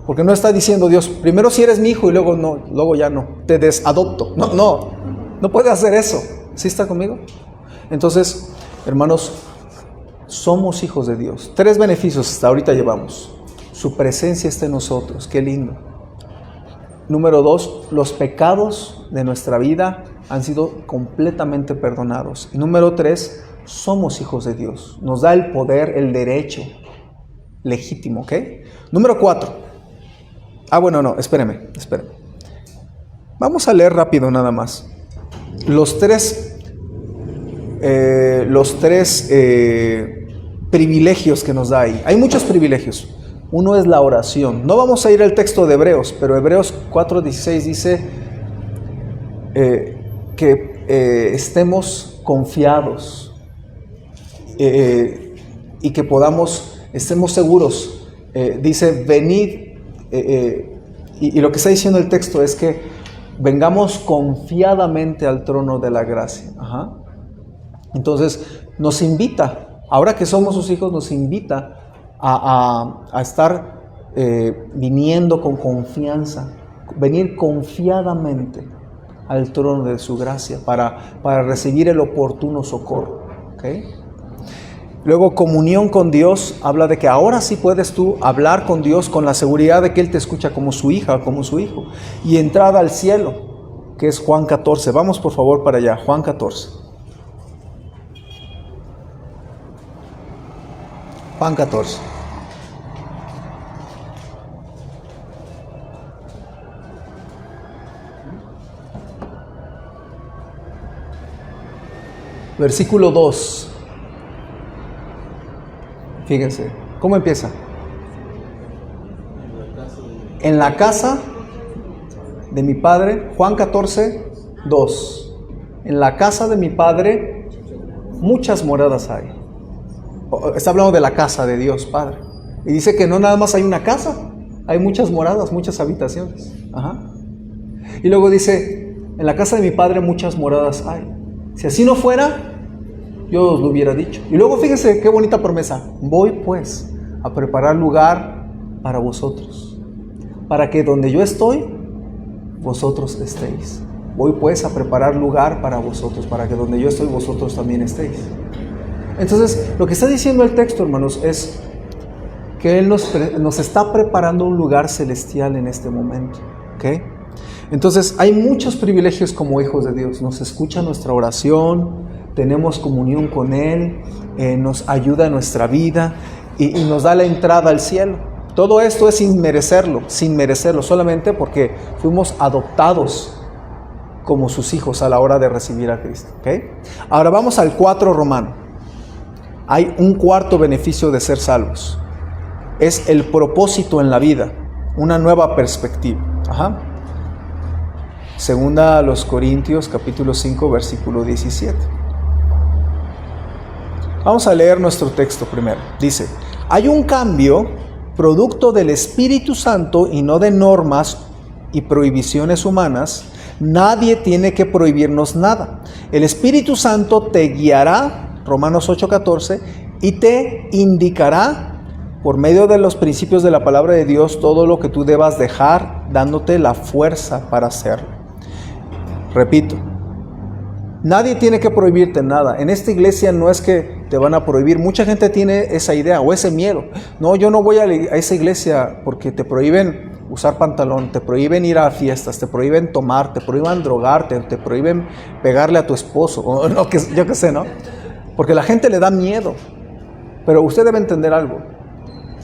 Porque no está diciendo Dios, primero si eres mi hijo y luego no, luego ya no, te desadopto. No puede hacer eso. ¿Sí está conmigo? Entonces, hermanos, somos hijos de Dios. 3 beneficios hasta ahorita llevamos. Su presencia está en nosotros, qué lindo. Número 2, los pecados de nuestra vida han sido completamente perdonados. Y número 3, somos hijos de Dios. Nos da el poder, el derecho legítimo, ¿ok? Número 4. Espéreme. Vamos a leer rápido nada más. Los tres privilegios que nos da ahí. Hay muchos privilegios. Uno es la oración. No vamos a ir al texto de Hebreos, pero Hebreos 4:16 dice que estemos confiados y que estemos seguros. Dice, venid. Y lo que está diciendo el texto es que vengamos confiadamente al trono de la gracia. Entonces nos invita, ahora que somos sus hijos, nos invita a estar viniendo con confianza, venir confiadamente al trono de su gracia para recibir el oportuno socorro. ¿Okay? Luego, comunión con Dios, habla de que ahora sí puedes tú hablar con Dios con la seguridad de que Él te escucha como su hija o como su hijo. Y entrada al cielo, que es Juan 14. Vamos por favor para allá, Juan 14. Juan 14. Versículo 2. Fíjense, ¿cómo empieza? En la casa de mi Padre, Juan 14, 2. En la casa de mi Padre muchas moradas hay. Está hablando de la casa de Dios, Padre. Y dice que no nada más hay una casa, hay muchas moradas, muchas habitaciones. Y luego dice, en la casa de mi Padre muchas moradas hay. Si así no fuera, yo os lo hubiera dicho. Y luego fíjense qué bonita promesa. Voy pues a preparar lugar para vosotros, para que donde yo estoy, vosotros estéis. Voy pues a preparar lugar para vosotros, para que donde yo estoy, vosotros también estéis. Entonces, lo que está diciendo el texto, hermanos, es que Él nos está preparando un lugar celestial en este momento. ¿Ok? Entonces, hay muchos privilegios como hijos de Dios. Nos escucha nuestra oración, tenemos comunión con Él, nos ayuda en nuestra vida y nos da la entrada al cielo. Todo esto es sin merecerlo, solamente porque fuimos adoptados como sus hijos a la hora de recibir a Cristo. ¿Okay? Ahora vamos al 4 romano. Hay un cuarto beneficio de ser salvos. Es el propósito en la vida, una nueva perspectiva. Segunda a los Corintios, capítulo 5, versículo 17. Vamos a leer nuestro texto primero. Dice, hay un cambio producto del Espíritu Santo y no de normas y prohibiciones humanas. Nadie tiene que prohibirnos nada. El Espíritu Santo te guiará, Romanos 8:14, y te indicará por medio de los principios de la palabra de Dios todo lo que tú debas dejar, dándote la fuerza para hacerlo. Repito, nadie tiene que prohibirte nada. En esta iglesia no es que te van a prohibir. Mucha gente tiene esa idea o ese miedo. No, yo no voy a esa iglesia porque te prohíben usar pantalón, te prohíben ir a fiestas, te prohíben tomar, te prohíben drogarte, te prohíben pegarle a tu esposo, o no, yo qué sé, ¿no? Porque la gente le da miedo. Pero usted debe entender algo.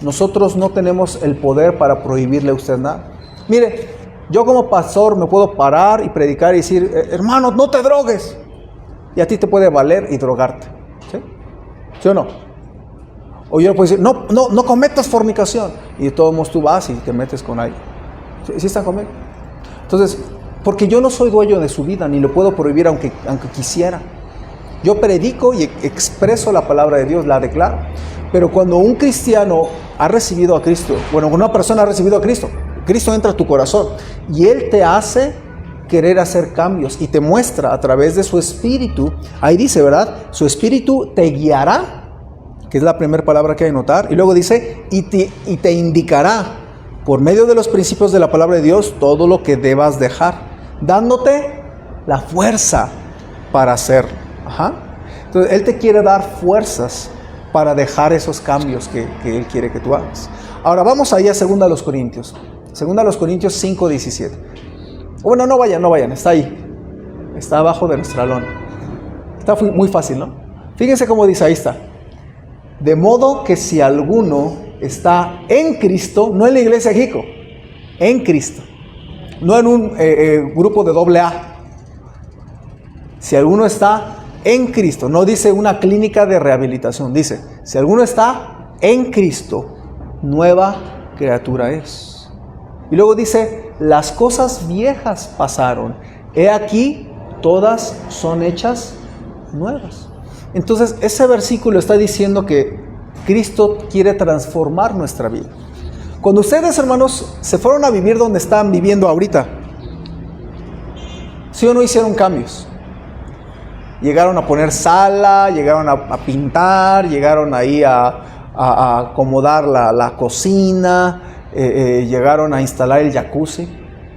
Nosotros no tenemos el poder para prohibirle a usted nada. Mire, yo como pastor me puedo parar y predicar y decir, hermano, no te drogues. Y a ti te puede valer y drogarte. ¿Sí? ¿Sí o no? O yo le puedo decir, no cometas fornicación. Y de todos modos tú vas y te metes con alguien. ¿Sí están conmigo? Entonces, porque yo no soy dueño de su vida, ni lo puedo prohibir aunque quisiera. Yo predico y expreso la palabra de Dios, la declaro. Pero cuando un cristiano ha recibido a Cristo, bueno, una persona ha recibido a Cristo, Cristo entra a tu corazón y Él te hace querer hacer cambios y te muestra a través de su espíritu. Ahí dice, ¿verdad? Su espíritu te guiará, que es la primera palabra que hay que notar, y luego dice, y te indicará por medio de los principios de la palabra de Dios todo lo que debas dejar, dándote la fuerza para hacerlo. Entonces Él te quiere dar fuerzas para dejar esos cambios que Él quiere que tú hagas. Ahora vamos ahí a 2 Corintios 5:17. Bueno, no vayan, está ahí, está abajo de nuestra lona. Está muy fácil, ¿no? Fíjense cómo dice, ahí está. De modo que si alguno está en Cristo, no en la iglesia Jico, en Cristo, no en un grupo de AA. Si alguno está en Cristo, no dice una clínica de rehabilitación, dice, si alguno está en Cristo, nueva criatura es. Y luego dice, las cosas viejas pasaron, he aquí, todas son hechas nuevas. Entonces, ese versículo está diciendo que Cristo quiere transformar nuestra vida. Cuando ustedes, hermanos, se fueron a vivir donde están viviendo ahorita, ¿sí o no hicieron cambios? Llegaron a poner sala, llegaron a pintar, llegaron ahí a acomodar la cocina, llegaron a instalar el jacuzzi,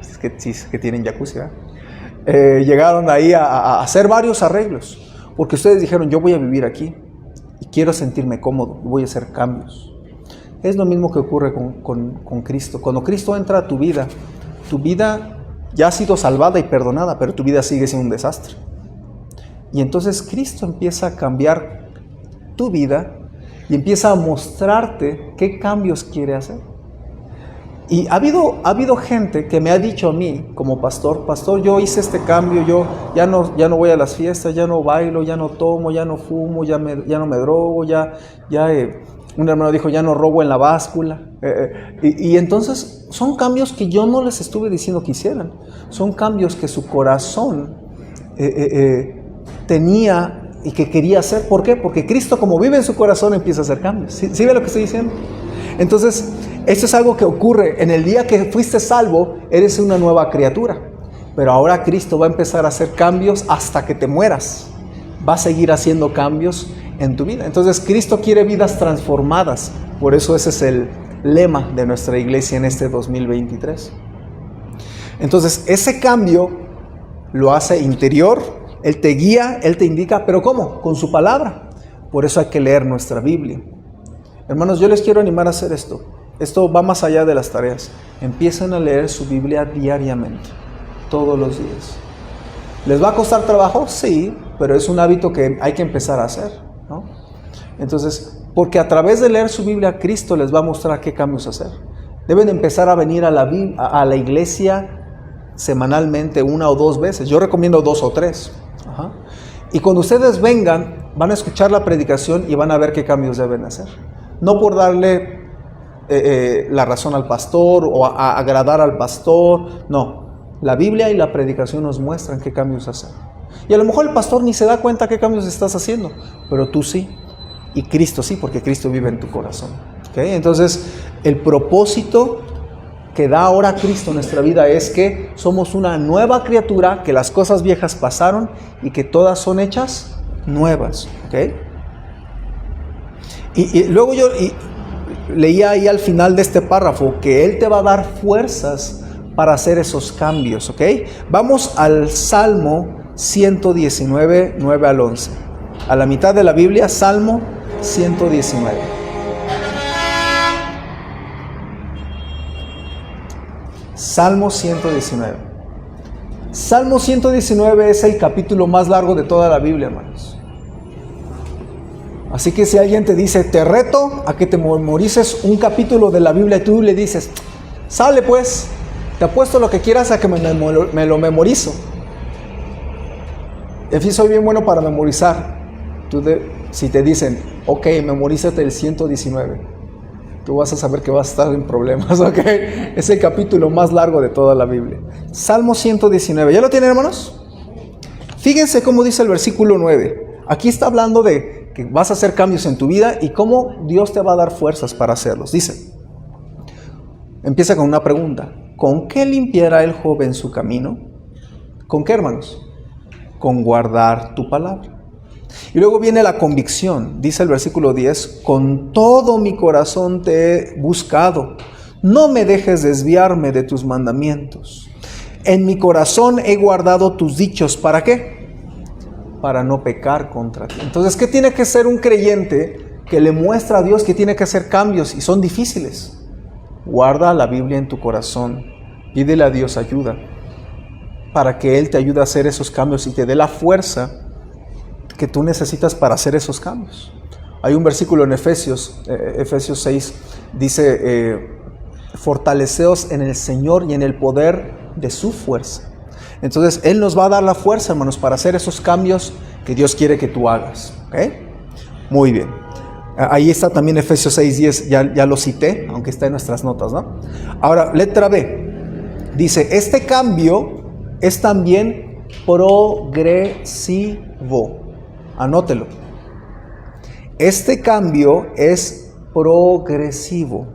es que tienen jacuzzi, ¿verdad? Llegaron ahí a hacer varios arreglos, porque ustedes dijeron, yo voy a vivir aquí y quiero sentirme cómodo, voy a hacer cambios. Es lo mismo que ocurre con Cristo. Cuando Cristo entra a tu vida ya ha sido salvada y perdonada, pero tu vida sigue siendo un desastre. Y entonces Cristo empieza a cambiar tu vida y empieza a mostrarte qué cambios quiere hacer. Y ha habido gente que me ha dicho a mí como pastor, yo hice este cambio, yo ya no voy a las fiestas, ya no bailo, ya no tomo, ya no fumo, ya no me drogo, un hermano dijo, ya no robo en la báscula. Y entonces son cambios que yo no les estuve diciendo que hicieran, son cambios que su corazón tenía y que quería hacer. ¿Por qué? Porque Cristo, como vive en su corazón, empieza a hacer cambios. ¿Sí ve lo que estoy diciendo? Entonces, esto es algo que ocurre. En el día que fuiste salvo, eres una nueva criatura. Pero ahora Cristo va a empezar a hacer cambios hasta que te mueras. Va a seguir haciendo cambios en tu vida. Entonces, Cristo quiere vidas transformadas. Por eso ese es el lema de nuestra iglesia en este 2023. Entonces, ese cambio lo hace interior. Él te guía, Él te indica. ¿Pero cómo? Con su palabra. Por eso hay que leer nuestra Biblia. Hermanos, yo les quiero animar a hacer esto. Esto va más allá de las tareas. Empiecen a leer su Biblia diariamente, todos los días. ¿Les va a costar trabajo? Sí, pero es un hábito que hay que empezar a hacer, ¿no? Entonces, porque a través de leer su Biblia, Cristo les va a mostrar qué cambios hacer. Deben empezar a venir a la iglesia semanalmente 1 o 2 veces. Yo recomiendo 2 o 3. Y cuando ustedes vengan, van a escuchar la predicación y van a ver qué cambios deben hacer. No por darle la razón al pastor o a agradar al pastor, no. La Biblia y la predicación nos muestran qué cambios hacer. Y a lo mejor el pastor ni se da cuenta qué cambios estás haciendo, pero tú sí, y Cristo sí, porque Cristo vive en tu corazón. ¿Okay? Entonces, el propósito que da ahora Cristo en nuestra vida es que somos una nueva criatura, que las cosas viejas pasaron y que todas son hechas nuevas. ¿Okay? Y luego yo leía ahí al final de este párrafo que Él te va a dar fuerzas para hacer esos cambios, ¿ok? Vamos al Salmo 119, 9 al 11. A la mitad de la Biblia, Salmo 119. Salmo 119. Salmo 119 es el capítulo más largo de toda la Biblia, hermanos. Así que si alguien te dice, te reto a que te memorices un capítulo de la Biblia, y tú le dices, sale pues, te apuesto lo que quieras a que me lo memorizo. En fin, soy bien bueno para memorizar. Si te dicen, ok, memorízate el 119, tú vas a saber que vas a estar en problemas, ok. Es el capítulo más largo de toda la Biblia. Salmo 119, ¿ya lo tienen, hermanos? Fíjense cómo dice el versículo 9. Aquí está hablando de que vas a hacer cambios en tu vida y cómo Dios te va a dar fuerzas para hacerlos. Dice, empieza con una pregunta. ¿Con qué limpiará el joven su camino? ¿Con qué, hermanos? Con guardar tu palabra. Y luego viene la convicción. Dice el versículo 10, con todo mi corazón te he buscado. No me dejes desviarme de tus mandamientos. En mi corazón he guardado tus dichos. ¿Para qué? Para no pecar contra ti. Entonces, ¿qué tiene que ser un creyente que le muestra a Dios que tiene que hacer cambios y son difíciles? Guarda la Biblia en tu corazón. Pídele a Dios ayuda para que Él te ayude a hacer esos cambios y te dé la fuerza que tú necesitas para hacer esos cambios. Hay un versículo en Efesios 6, dice, fortaleceos en el Señor y en el poder de su fuerza. Entonces, Él nos va a dar la fuerza, hermanos, para hacer esos cambios que Dios quiere que tú hagas. ¿Ok? Muy bien. Ahí está también Efesios 6:10, ya lo cité, aunque está en nuestras notas, ¿no? Ahora, letra B. Dice, este cambio es también progresivo. Anótelo. Este cambio es progresivo.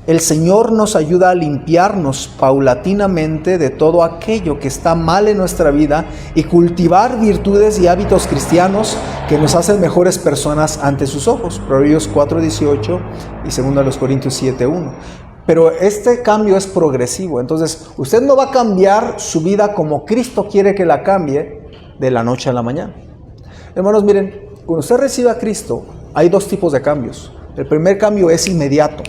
El Señor nos ayuda a limpiarnos paulatinamente de todo aquello que está mal en nuestra vida y cultivar virtudes y hábitos cristianos que nos hacen mejores personas ante sus ojos. Proverbios 4:18 y 2 Corintios 7:1. Pero este cambio es progresivo. Entonces, usted no va a cambiar su vida como Cristo quiere que la cambie de la noche a la mañana. Hermanos, miren, cuando usted recibe a Cristo, hay dos tipos de cambios. El primer cambio es inmediato.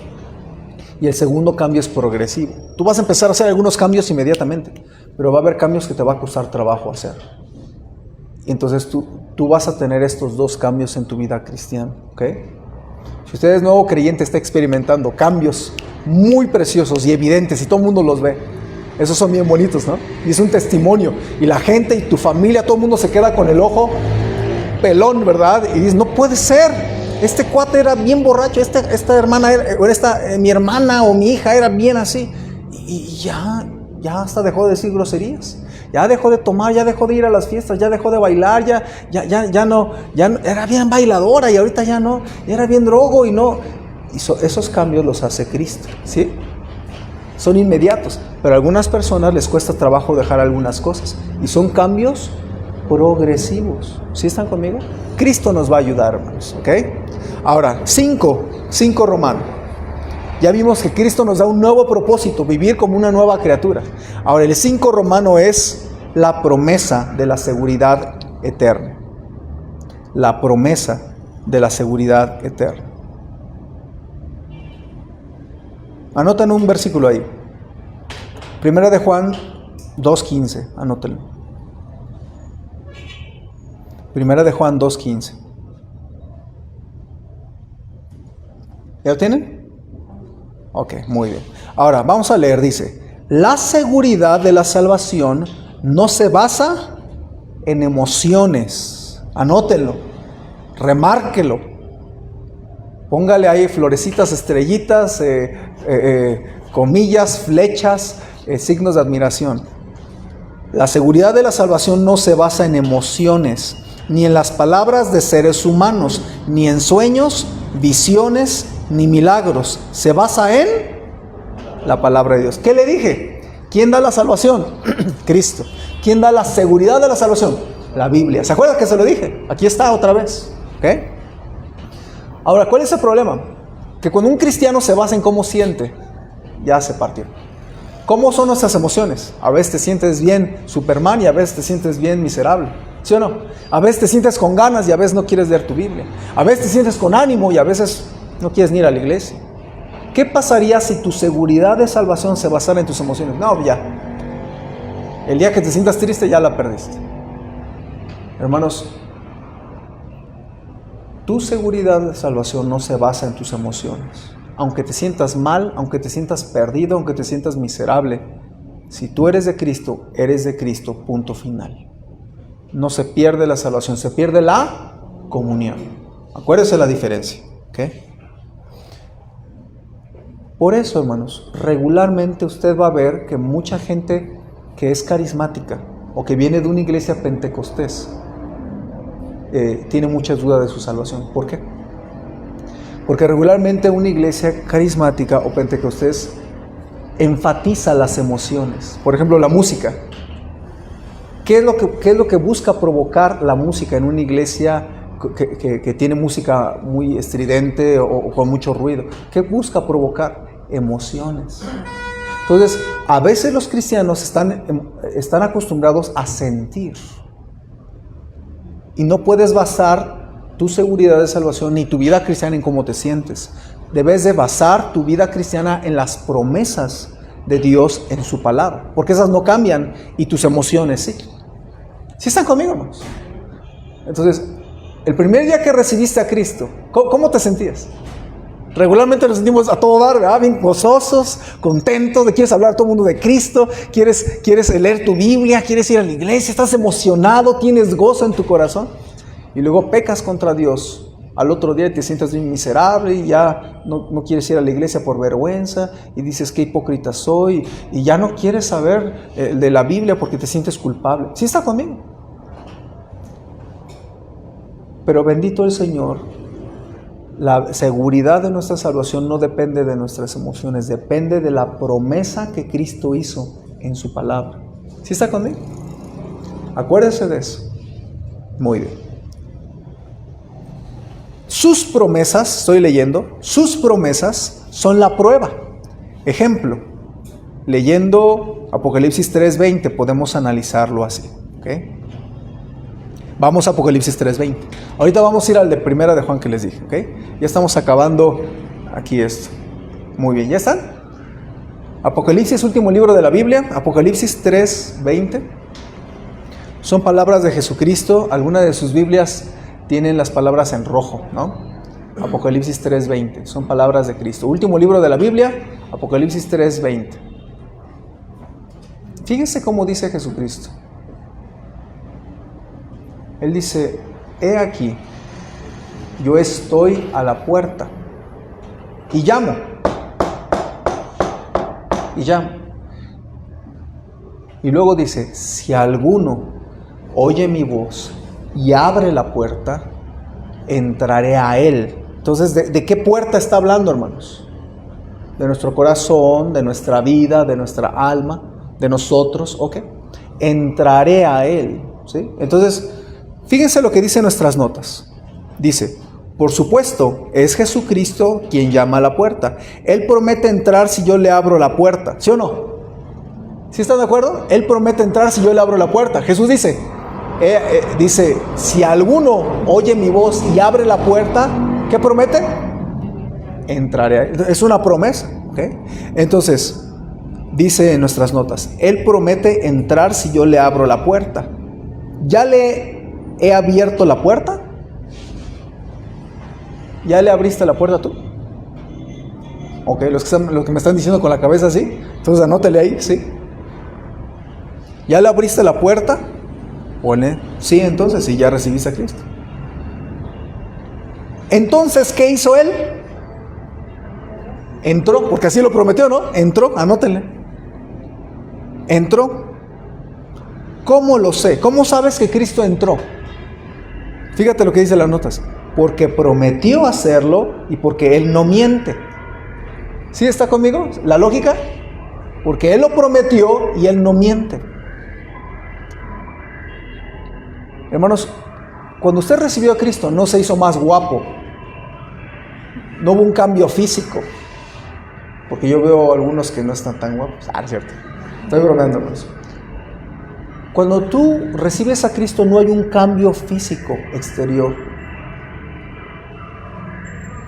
Y el segundo cambio es progresivo. Tú vas a empezar a hacer algunos cambios inmediatamente, pero va a haber cambios que te va a costar trabajo hacer. Y entonces tú vas a tener estos dos cambios en tu vida cristiana, ¿ok? Si usted es nuevo creyente, está experimentando cambios muy preciosos y evidentes y todo el mundo los ve. Esos son bien bonitos, ¿no? Y es un testimonio. Y la gente y tu familia, todo el mundo se queda con el ojo pelón, ¿verdad? Y dice, no puede ser. Este cuate era bien borracho, esta hermana, mi hermana o mi hija era bien así. Y ya hasta dejó de decir groserías. Ya dejó de tomar, ya dejó de ir a las fiestas, ya dejó de bailar, ya no, era bien bailadora y ahorita ya no, ya era bien drogo y no. Esos cambios los hace Cristo, ¿sí? Son inmediatos, pero a algunas personas les cuesta trabajo dejar algunas cosas. Y son cambios progresivos. ¿Sí están conmigo? Cristo nos va a ayudar, hermanos, ¿ok? Ahora, 5 Romano. Ya vimos que Cristo nos da un nuevo propósito, vivir como una nueva criatura. Ahora, el 5 Romano es la promesa de la seguridad eterna. La promesa de la seguridad eterna. Anoten un versículo ahí. Primera de Juan 2:15, anótenlo. Primera de Juan 2:15. ¿Ya lo tienen? Ok, muy bien. Ahora, vamos a leer, dice, la seguridad de la salvación no se basa en emociones. Anótenlo, remárquelo. Póngale ahí florecitas, estrellitas, comillas, flechas, signos de admiración. La seguridad de la salvación no se basa en emociones, ni en las palabras de seres humanos, ni en sueños, visiones, ni milagros. Se basa en la palabra de Dios. ¿Qué le dije? ¿Quién da la salvación? Cristo. ¿Quién da la seguridad de la salvación? La Biblia. ¿Se acuerdan que se lo dije? Aquí está otra vez. ¿Ok? Ahora, ¿cuál es el problema? Que cuando un cristiano se basa en cómo siente, ya se partió. ¿Cómo son nuestras emociones? A veces te sientes bien Superman y a veces te sientes bien miserable. ¿Sí o no? A veces te sientes con ganas y a veces no quieres leer tu Biblia. A veces te sientes con ánimo y a veces no quieres ni ir a la iglesia. ¿Qué pasaría si tu seguridad de salvación se basara en tus emociones? No, ya. El día que te sientas triste ya la perdiste. Hermanos, tu seguridad de salvación no se basa en tus emociones. Aunque te sientas mal, aunque te sientas perdido, aunque te sientas miserable, si tú eres de Cristo, punto final. No se pierde la salvación, se pierde la comunión. Acuérdese la diferencia, ¿ok? Por eso, hermanos, regularmente usted va a ver que mucha gente que es carismática o que viene de una iglesia pentecostés tiene muchas dudas de su salvación. ¿Por qué? Porque regularmente una iglesia carismática o pentecostés enfatiza las emociones. Por ejemplo, la música. ¿Qué es lo que busca provocar la música en una iglesia que tiene música muy estridente o con mucho ruido? ¿Qué busca provocar? Emociones. Entonces, a veces los cristianos están acostumbrados a sentir. Y no puedes basar tu seguridad de salvación ni tu vida cristiana en cómo te sientes. Debes de basar tu vida cristiana en las promesas de Dios en su palabra, porque esas no cambian y tus emociones sí. ¿Sí están conmigo, hermanos? Entonces, el primer día que recibiste a Cristo, ¿cómo te sentías? Regularmente nos sentimos a todo dar, ¿verdad? Bien gozosos, contentos, quieres hablar a todo el mundo de Cristo, quieres leer tu Biblia, quieres ir a la iglesia, estás emocionado, tienes gozo en tu corazón. Y luego pecas contra Dios. Al otro día te sientes bien miserable y ya no quieres ir a la iglesia por vergüenza y dices qué hipócrita soy y ya no quieres saber de la Biblia porque te sientes culpable. ¿Sí está conmigo? Pero bendito el Señor, la seguridad de nuestra salvación no depende de nuestras emociones, depende de la promesa que Cristo hizo en su palabra. ¿Sí está conmigo? Acuérdese de eso. Muy bien. Sus promesas, estoy leyendo, sus promesas son la prueba. Ejemplo, leyendo Apocalipsis 3:20 podemos analizarlo así, ¿ok? Vamos a Apocalipsis 3:20. Ahorita vamos a ir al de primera de Juan que les dije, ¿ok? Ya estamos acabando aquí esto. Muy bien, ¿ya están? Apocalipsis, último libro de la Biblia, Apocalipsis 3:20. Son palabras de Jesucristo. Algunas de sus Biblias tienen las palabras en rojo, ¿no? Apocalipsis 3:20. Son palabras de Cristo. Último libro de la Biblia, Apocalipsis 3:20. Fíjense cómo dice Jesucristo. Él dice, he aquí, yo estoy a la puerta y llamo. Y llamo. Y luego dice, si alguno oye mi voz y abre la puerta, entraré a él. Entonces, ¿de qué puerta está hablando, hermanos? De nuestro corazón, de nuestra vida, de nuestra alma, de nosotros, ¿ok? Entraré a él, ¿sí? Entonces, fíjense lo que dicen nuestras notas. Dice, por supuesto, es Jesucristo quien llama a la puerta. Él promete entrar si yo le abro la puerta, ¿sí o no? ¿Sí están de acuerdo? Él promete entrar si yo le abro la puerta. Jesús dice, si alguno oye mi voz y abre la puerta, ¿qué promete? Entraré. Es una promesa, ¿ok? Entonces, dice en nuestras notas, Él promete entrar si yo le abro la puerta. ¿Ya le he abierto la puerta? ¿Ya le abriste la puerta tú? Ok, los que me están diciendo con la cabeza, sí. Entonces anótele ahí, sí. ¿Ya le abriste la puerta? Pone, sí, entonces, sí, ya recibiste a Cristo. Entonces, ¿qué hizo Él? Entró, porque así lo prometió, ¿no? Entró, anótenle. Entró. ¿Cómo lo sé? ¿Cómo sabes que Cristo entró? Fíjate lo que dice las notas. Porque prometió hacerlo y porque Él no miente. ¿Sí está conmigo? ¿La lógica? Porque Él lo prometió y Él no miente. Hermanos, cuando usted recibió a Cristo, no se hizo más guapo. No hubo un cambio físico. Porque yo veo algunos que no están tan guapos. Es cierto. Estoy bromeando con eso. Cuando tú recibes a Cristo no hay un cambio físico exterior.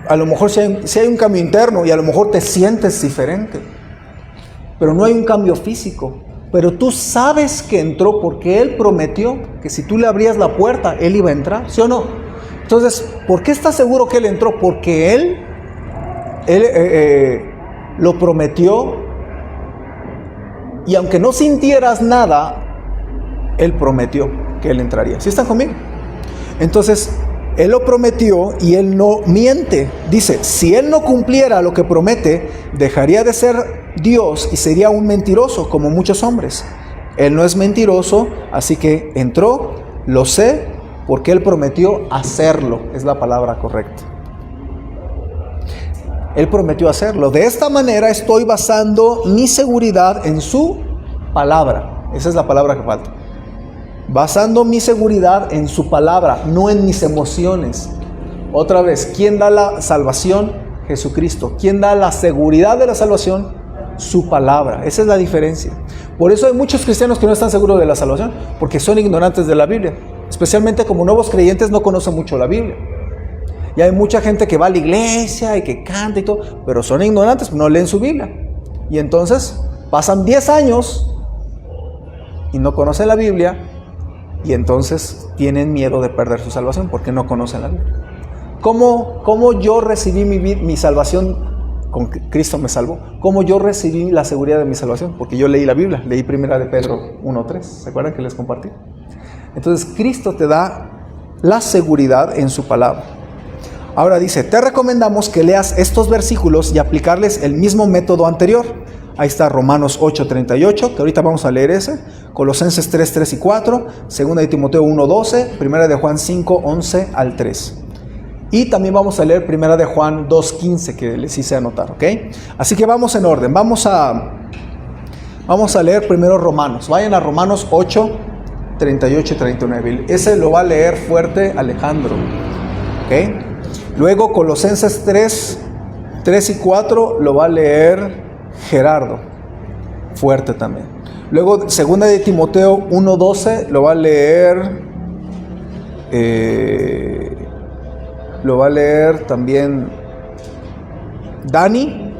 A lo mejor sí hay un cambio interno y a lo mejor te sientes diferente. Pero no hay un cambio físico. Pero tú sabes que entró porque Él prometió que si tú le abrías la puerta, Él iba a entrar, ¿sí o no? Entonces, ¿por qué estás seguro que Él entró? Porque Él lo prometió, y aunque no sintieras nada, Él prometió que Él entraría. ¿Sí están conmigo? Entonces, Él lo prometió y Él no miente. Dice, si Él no cumpliera lo que promete, dejaría de ser Dios y sería un mentiroso como muchos hombres. Él no es mentiroso, así que entró, lo sé, porque Él prometió hacerlo. Es la palabra correcta. Él prometió hacerlo. De esta manera estoy basando mi seguridad en su palabra. Esa es la palabra que falta. Basando mi seguridad en su palabra, no en mis emociones. Otra vez, ¿quién da la salvación? Jesucristo. ¿Quién da la seguridad de la salvación? Su palabra. Esa es la diferencia. Por eso hay muchos cristianos que no están seguros de la salvación, porque son ignorantes de la Biblia. Especialmente como nuevos creyentes no conocen mucho la Biblia. Y hay mucha gente que va a la iglesia y que canta y todo, pero son ignorantes, no leen su Biblia. Y entonces pasan 10 años y no conocen la Biblia, y entonces tienen miedo de perder su salvación porque no conocen la Biblia. ¿Cómo yo recibí mi salvación? Con Cristo me salvó. ¿Cómo yo recibí la seguridad de mi salvación? Porque yo leí la Biblia, leí 1 de Pedro 1:3. ¿Se acuerdan que les compartí? Entonces Cristo te da la seguridad en su palabra. Ahora dice, te recomendamos que leas estos versículos y aplicarles el mismo método anterior. Ahí está Romanos 8:38, que ahorita vamos a leer ese, Colosenses 3:3 y 4, 2 de Timoteo 1:12, 1 de Juan 5:11 al 3. Y también vamos a leer 1 de Juan 2:15, que les hice anotar, ¿ok? Así que vamos en orden, vamos a leer primero Romanos. Vayan a Romanos 8:38 y 39. Ese lo va a leer fuerte Alejandro, ¿ok? Luego Colosenses 3 y 4 lo va a leer Gerardo, fuerte también. Luego 2 de Timoteo 1:12 lo va a leer también Dani.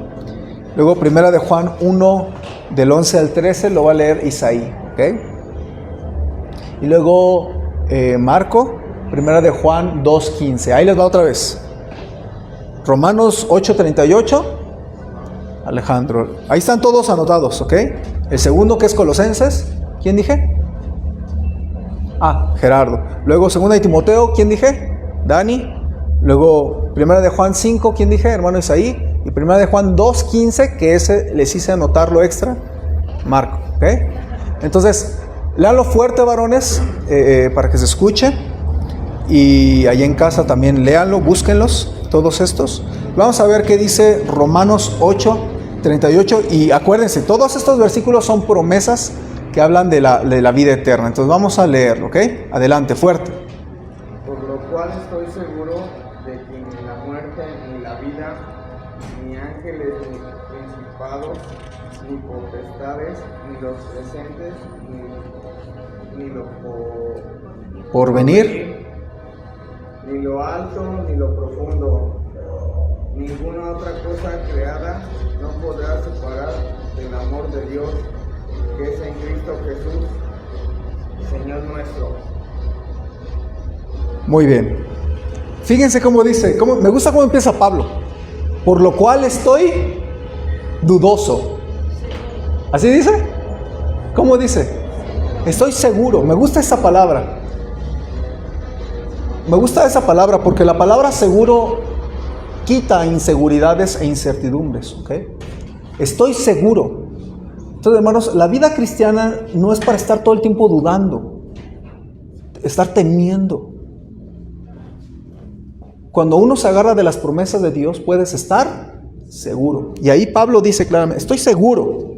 Luego 1 de Juan 1 del 11 al 13 lo va a leer Isaí, ¿ok? Y luego Marco, 1 de Juan 2:15. Ahí les va otra vez. Romanos 8:38, Alejandro. Ahí están todos anotados, ¿ok? El segundo, que es Colosenses, ¿quién dije? Gerardo. Luego 2 de Timoteo, ¿quién dije? Dani. Luego 1 de Juan 5, ¿quién dije? Hermano Isaí. Y 1 de Juan 2:15, que ese les hice anotarlo extra, Marco, ¿ok? Entonces, léanlo fuerte, varones, para que se escuche. Y allá en casa también léanlo, búsquenlos, todos estos. Vamos a ver qué dice Romanos 8:38. Y acuérdense, todos estos versículos son promesas que hablan de la vida eterna. Entonces vamos a leerlo, ¿ok? Adelante, fuerte. Por lo cual estoy seguro de que ni la muerte, ni la vida, ni ángeles, ni principados, ni potestades, ni los presentes, ni lo por venir, ni lo alto, ni lo profundo, ninguna otra cosa creada no podrá separar del amor de Dios que es en Cristo Jesús, Señor nuestro. Muy bien. Fíjense cómo dice, me gusta cómo empieza Pablo. Por lo cual estoy dudoso. ¿Así dice? ¿Cómo dice? Estoy seguro. Me gusta esa palabra. Me gusta esa palabra porque la palabra seguro quita inseguridades e incertidumbres, ¿ok? Estoy seguro. Entonces, hermanos, la vida cristiana no es para estar todo el tiempo dudando, estar temiendo. Cuando uno se agarra de las promesas de Dios, puedes estar seguro. Y ahí Pablo dice claramente, estoy seguro.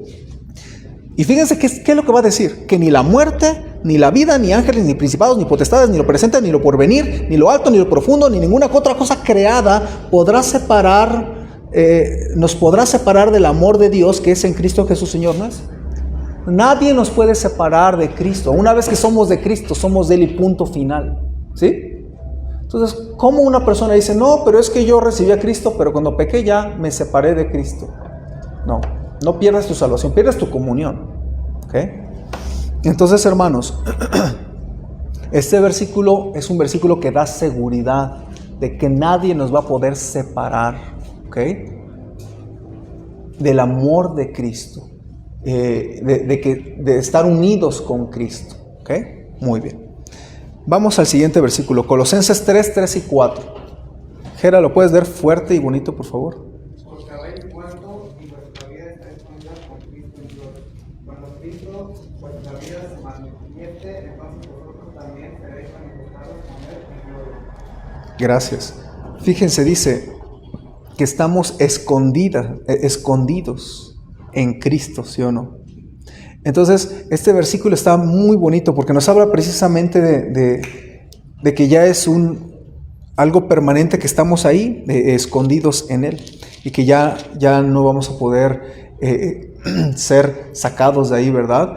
Y fíjense qué es lo que va a decir, que ni la muerte, ni la vida, ni ángeles, ni principados, ni potestades, ni lo presente, ni lo porvenir, ni lo alto, ni lo profundo, ni ninguna otra cosa creada nos podrá separar del amor de Dios que es en Cristo Jesús, Señor nuestro. Nadie nos puede separar de Cristo. Una vez que somos de Cristo, somos de Él y punto final. ¿Sí? Entonces, ¿cómo una persona dice, no, pero es que yo recibí a Cristo, pero cuando pequé ya me separé de Cristo? No pierdas tu salvación, pierdes tu comunión. ¿Ok? Entonces, hermanos, este versículo es un versículo que da seguridad de que nadie nos va a poder separar, ¿ok?, del amor de Cristo, de estar unidos con Cristo. ¿Ok? Muy bien. Vamos al siguiente versículo, Colosenses 3, 3 y 4. Gera, ¿lo puedes leer fuerte y bonito, por favor? Porque habéis muerto y vuestra vida está escondida con Cristo en Dios. Cuando Cristo vuestra vida se manifieste, entonces vosotros también seréis manifestados con Él en gloria. Gracias. Fíjense, dice que estamos escondidos en Cristo, ¿sí o no? Entonces, este versículo está muy bonito porque nos habla precisamente de que ya es algo permanente, que estamos ahí, escondidos en Él, y que ya no vamos a poder ser sacados de ahí, ¿verdad?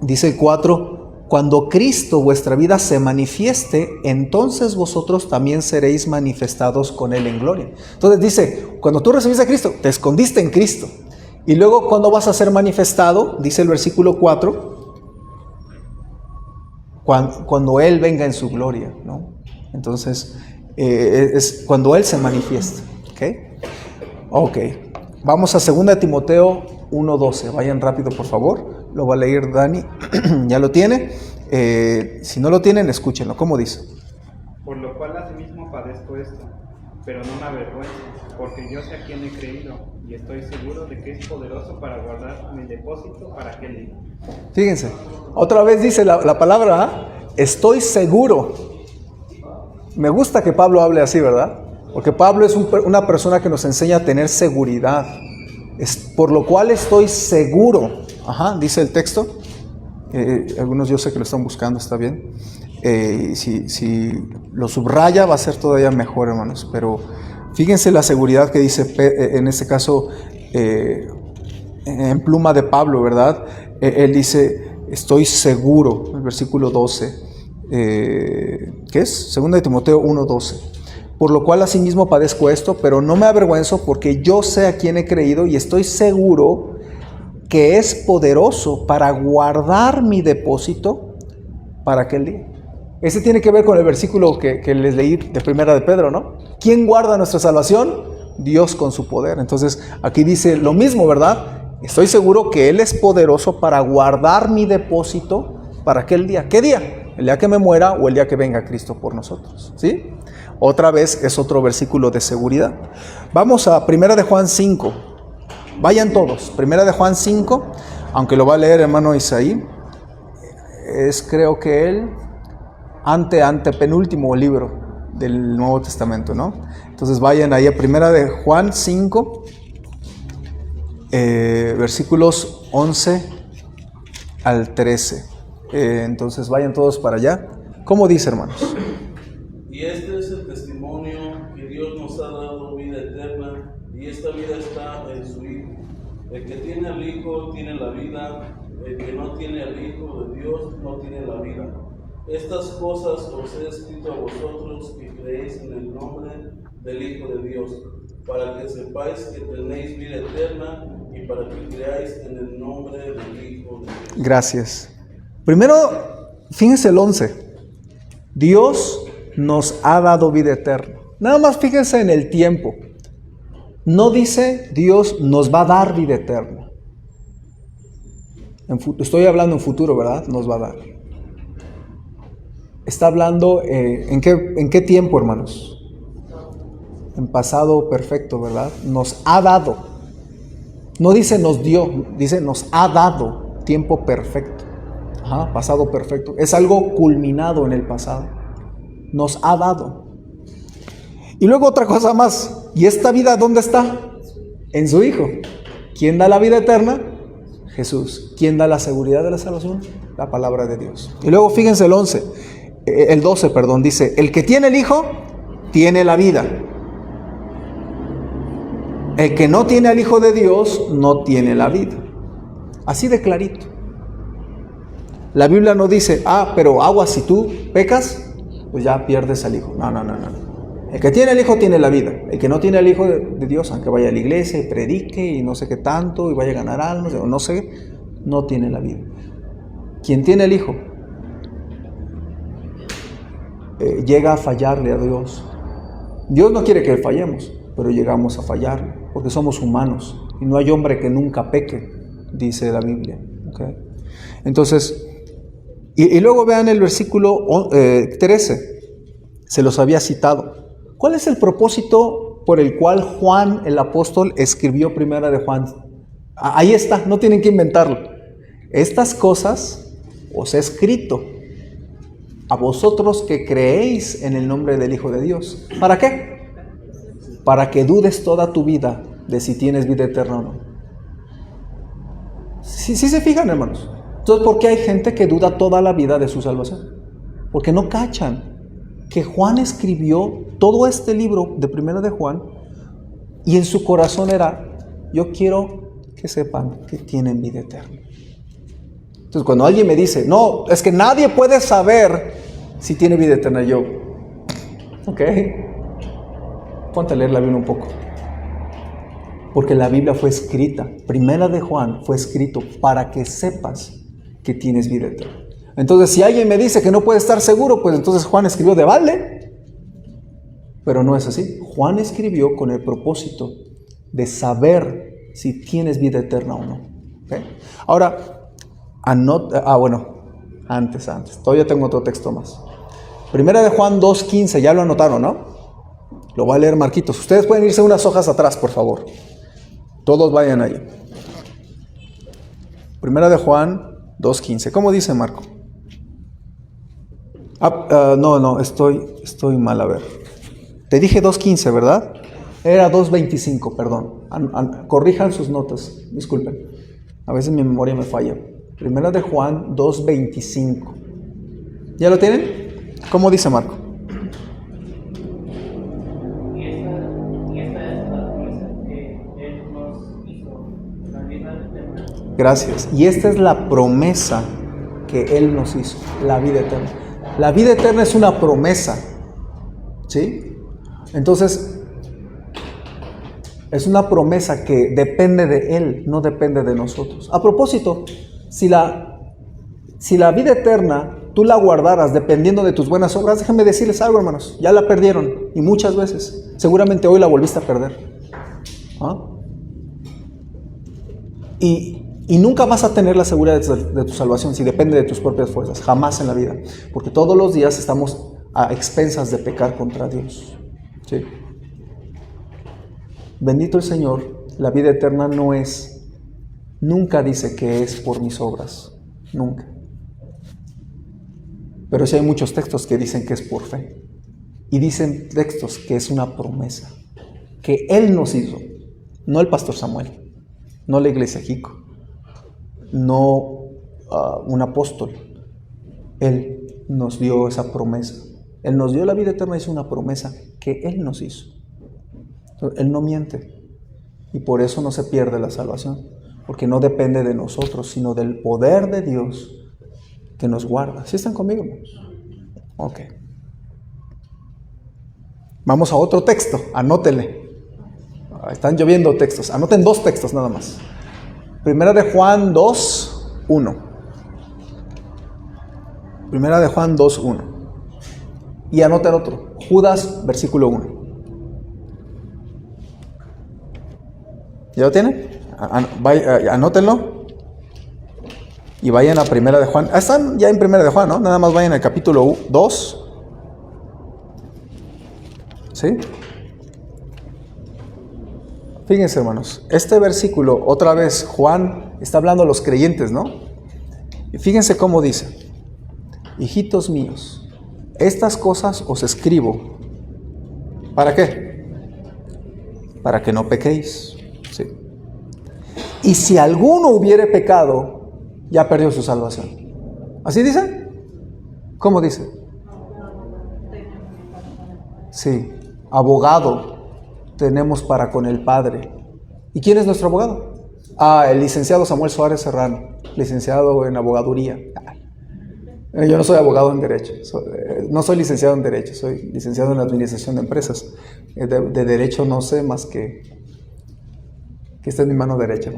Dice el 4, cuando Cristo vuestra vida se manifieste, entonces vosotros también seréis manifestados con Él en gloria. Entonces dice, cuando tú recibiste a Cristo, te escondiste en Cristo. Y luego, ¿cuándo vas a ser manifestado? Dice el versículo 4, cuando Él venga en su gloria, ¿no? Entonces, es cuando Él se manifiesta. Ok. Vamos a 2 Timoteo 1:12. Vayan rápido, por favor. Lo va a leer Dani. ¿Ya lo tiene? Si no lo tienen, escúchenlo. ¿Cómo dice? Por lo cual asimismo padezco esto, pero no me avergüenzo, porque yo sé a quién he creído, y estoy seguro de que es poderoso para guardar mi depósito para aquel día. Fíjense, otra vez dice la palabra, estoy seguro. Me gusta que Pablo hable así, ¿verdad? Porque Pablo es una persona que nos enseña a tener seguridad. Por lo cual estoy seguro. Dice el texto. Algunos yo sé que lo están buscando, está bien. Si lo subraya va a ser todavía mejor, hermanos. Pero fíjense la seguridad que dice, en este caso, en pluma de Pablo, ¿verdad? Él dice, estoy seguro, el versículo 12. ¿Qué es? 2 Timoteo 1:12. Por lo cual asimismo padezco esto, pero no me avergüenzo, porque yo sé a quién he creído y estoy seguro que es poderoso para guardar mi depósito para aquel día. Ese tiene que ver con el versículo que les leí de Primera de Pedro, ¿no? ¿Quién guarda nuestra salvación? Dios con su poder. Entonces aquí dice lo mismo, ¿verdad? Estoy seguro que Él es poderoso para guardar mi depósito para aquel día. ¿Qué día? El día que me muera o el día que venga Cristo por nosotros, ¿sí? Otra vez es otro versículo de seguridad. Vamos a 1 de Juan 5. Vayan todos. 1 de Juan 5, aunque lo va a leer hermano Isaí. Es creo que el penúltimo libro del Nuevo Testamento, ¿no? Entonces vayan ahí a 1 de Juan 5, versículos 11 al 13. Entonces vayan todos para allá. ¿Cómo dice, hermanos? Y este es el testimonio que Dios nos ha dado vida eterna, y esta vida está en su Hijo. El que tiene al Hijo tiene la vida, el que no tiene al Hijo de Dios no tiene la vida. Estas cosas os he escrito a vosotros que creéis en el nombre del Hijo de Dios, para que sepáis que tenéis vida eterna y para que creáis en el nombre del Hijo de Dios. Gracias. Primero, fíjense el 11. Dios nos ha dado vida eterna. Nada más fíjense en el tiempo. No dice Dios nos va a dar vida eterna. Estoy hablando en futuro, ¿verdad? Nos va a dar. Está hablando ¿en qué tiempo, hermanos? En pasado perfecto, ¿verdad? Nos ha dado. No dice nos dio, dice nos ha dado tiempo perfecto. Pasado perfecto. Es algo culminado en el pasado. Nos ha dado. Y luego otra cosa más. ¿Y esta vida dónde está? En su Hijo. ¿Quién da la vida eterna? Jesús. ¿Quién da la seguridad de la salvación? la palabra de Dios. Y luego fíjense el 12, dice, el que tiene el Hijo, tiene la vida. El que no tiene al Hijo de Dios, no tiene la vida. Así de clarito. La Biblia no dice, pero aguas, si tú pecas, pues ya pierdes al Hijo. No. El que tiene el Hijo tiene la vida. El que no tiene al Hijo de Dios, aunque vaya a la iglesia y predique y no sé qué tanto, y vaya a ganar almas, o no sé, no tiene la vida. Quien tiene el Hijo, llega a fallarle a Dios. Dios no quiere que fallemos, pero llegamos a fallarle, porque somos humanos, y no hay hombre que nunca peque, dice la Biblia. ¿Okay? Entonces, y luego vean el versículo 13, se los había citado. ¿Cuál es el propósito por el cual Juan el apóstol escribió Primera de Juan? Ahí está, no tienen que inventarlo. Estas cosas os he escrito a vosotros que creéis en el nombre del Hijo de Dios. ¿Para qué? Para que dudes toda tu vida de si tienes vida eterna o no. Sí se fijan, hermanos. Entonces, ¿por qué hay gente que duda toda la vida de su salvación? Porque no cachan que Juan escribió todo este libro de Primera de Juan y en su corazón era, yo quiero que sepan que tienen vida eterna. Entonces, cuando alguien me dice, no, es que nadie puede saber si tiene vida eterna, yo, ok, ponte a leer la Biblia un poco. Porque la Biblia fue escrita, Primera de Juan fue escrito para que sepas que tienes vida eterna. Entonces, si alguien me dice que no puede estar seguro, pues entonces Juan escribió de balde. Pero no es así. Juan escribió con el propósito de saber si tienes vida eterna o no. ¿Okay? Ahora, antes. Todavía tengo otro texto más. Primera de Juan 2:15, ya lo anotaron, ¿no? Lo va a leer Marquitos. Ustedes pueden irse unas hojas atrás, por favor. Todos vayan ahí. Primera de Juan 2:15. ¿Cómo dice Marco? Estoy mal, a ver. Te dije 2:15, ¿verdad? Era 2:25, perdón. Corrijan sus notas, disculpen. A veces mi memoria me falla. Primera de Juan 2:25. ¿Ya lo tienen? ¿Cómo dice Marco? Y esta es la promesa que Él nos hizo, la vida eterna. Gracias. Y esta es la promesa que Él nos hizo, la vida eterna. La vida eterna es una promesa, ¿sí? Entonces, es una promesa que depende de Él, no depende de nosotros. A propósito, si la vida eterna tú la guardaras dependiendo de tus buenas obras, déjenme decirles algo, hermanos, ya la perdieron, y muchas veces. Seguramente hoy la volviste a perder. Y nunca vas a tener la seguridad de tu salvación si depende de tus propias fuerzas, jamás en la vida, porque todos los días estamos a expensas de pecar contra Dios. ¿Sí? Bendito el Señor, la vida eterna nunca dice que es por mis obras, nunca. Pero sí hay muchos textos que dicen que es por fe, y dicen textos que es una promesa, que Él nos hizo, no el pastor Samuel, no la iglesia Jico, no un apóstol. Él nos dio esa promesa. Él nos dio la vida eterna, es una promesa que Él nos hizo. Él no miente y por eso no se pierde la salvación, porque no depende de nosotros, sino del poder de Dios que nos guarda. ¿Sí están conmigo, hermanos? Ok. Vamos a otro texto, anótenle. Están lloviendo textos, anoten 2 textos nada más. Primera de Juan 2:1. Primera de Juan 2:1. Y anoten otro. Judas, versículo 1. ¿Ya lo tienen? Anótenlo. Y vayan a Primera de Juan. Están ya en Primera de Juan, ¿no? Nada más vayan al capítulo 2. ¿Sí? Fíjense, hermanos, este versículo, otra vez, Juan está hablando a los creyentes, ¿no? Y fíjense cómo dice: hijitos míos, estas cosas os escribo. ¿Para qué? Para que no pequéis. ¿Sí? Y si alguno hubiere pecado, ya perdió su salvación. ¿Así dice? ¿Cómo dice? Sí, abogado tenemos para con el Padre. ¿Y quién es nuestro abogado? El licenciado Samuel Suárez Serrano, licenciado en abogaduría. Yo no soy abogado en Derecho, no soy licenciado en Derecho, soy licenciado en Administración de Empresas. De Derecho no sé más que está en mi mano derecha.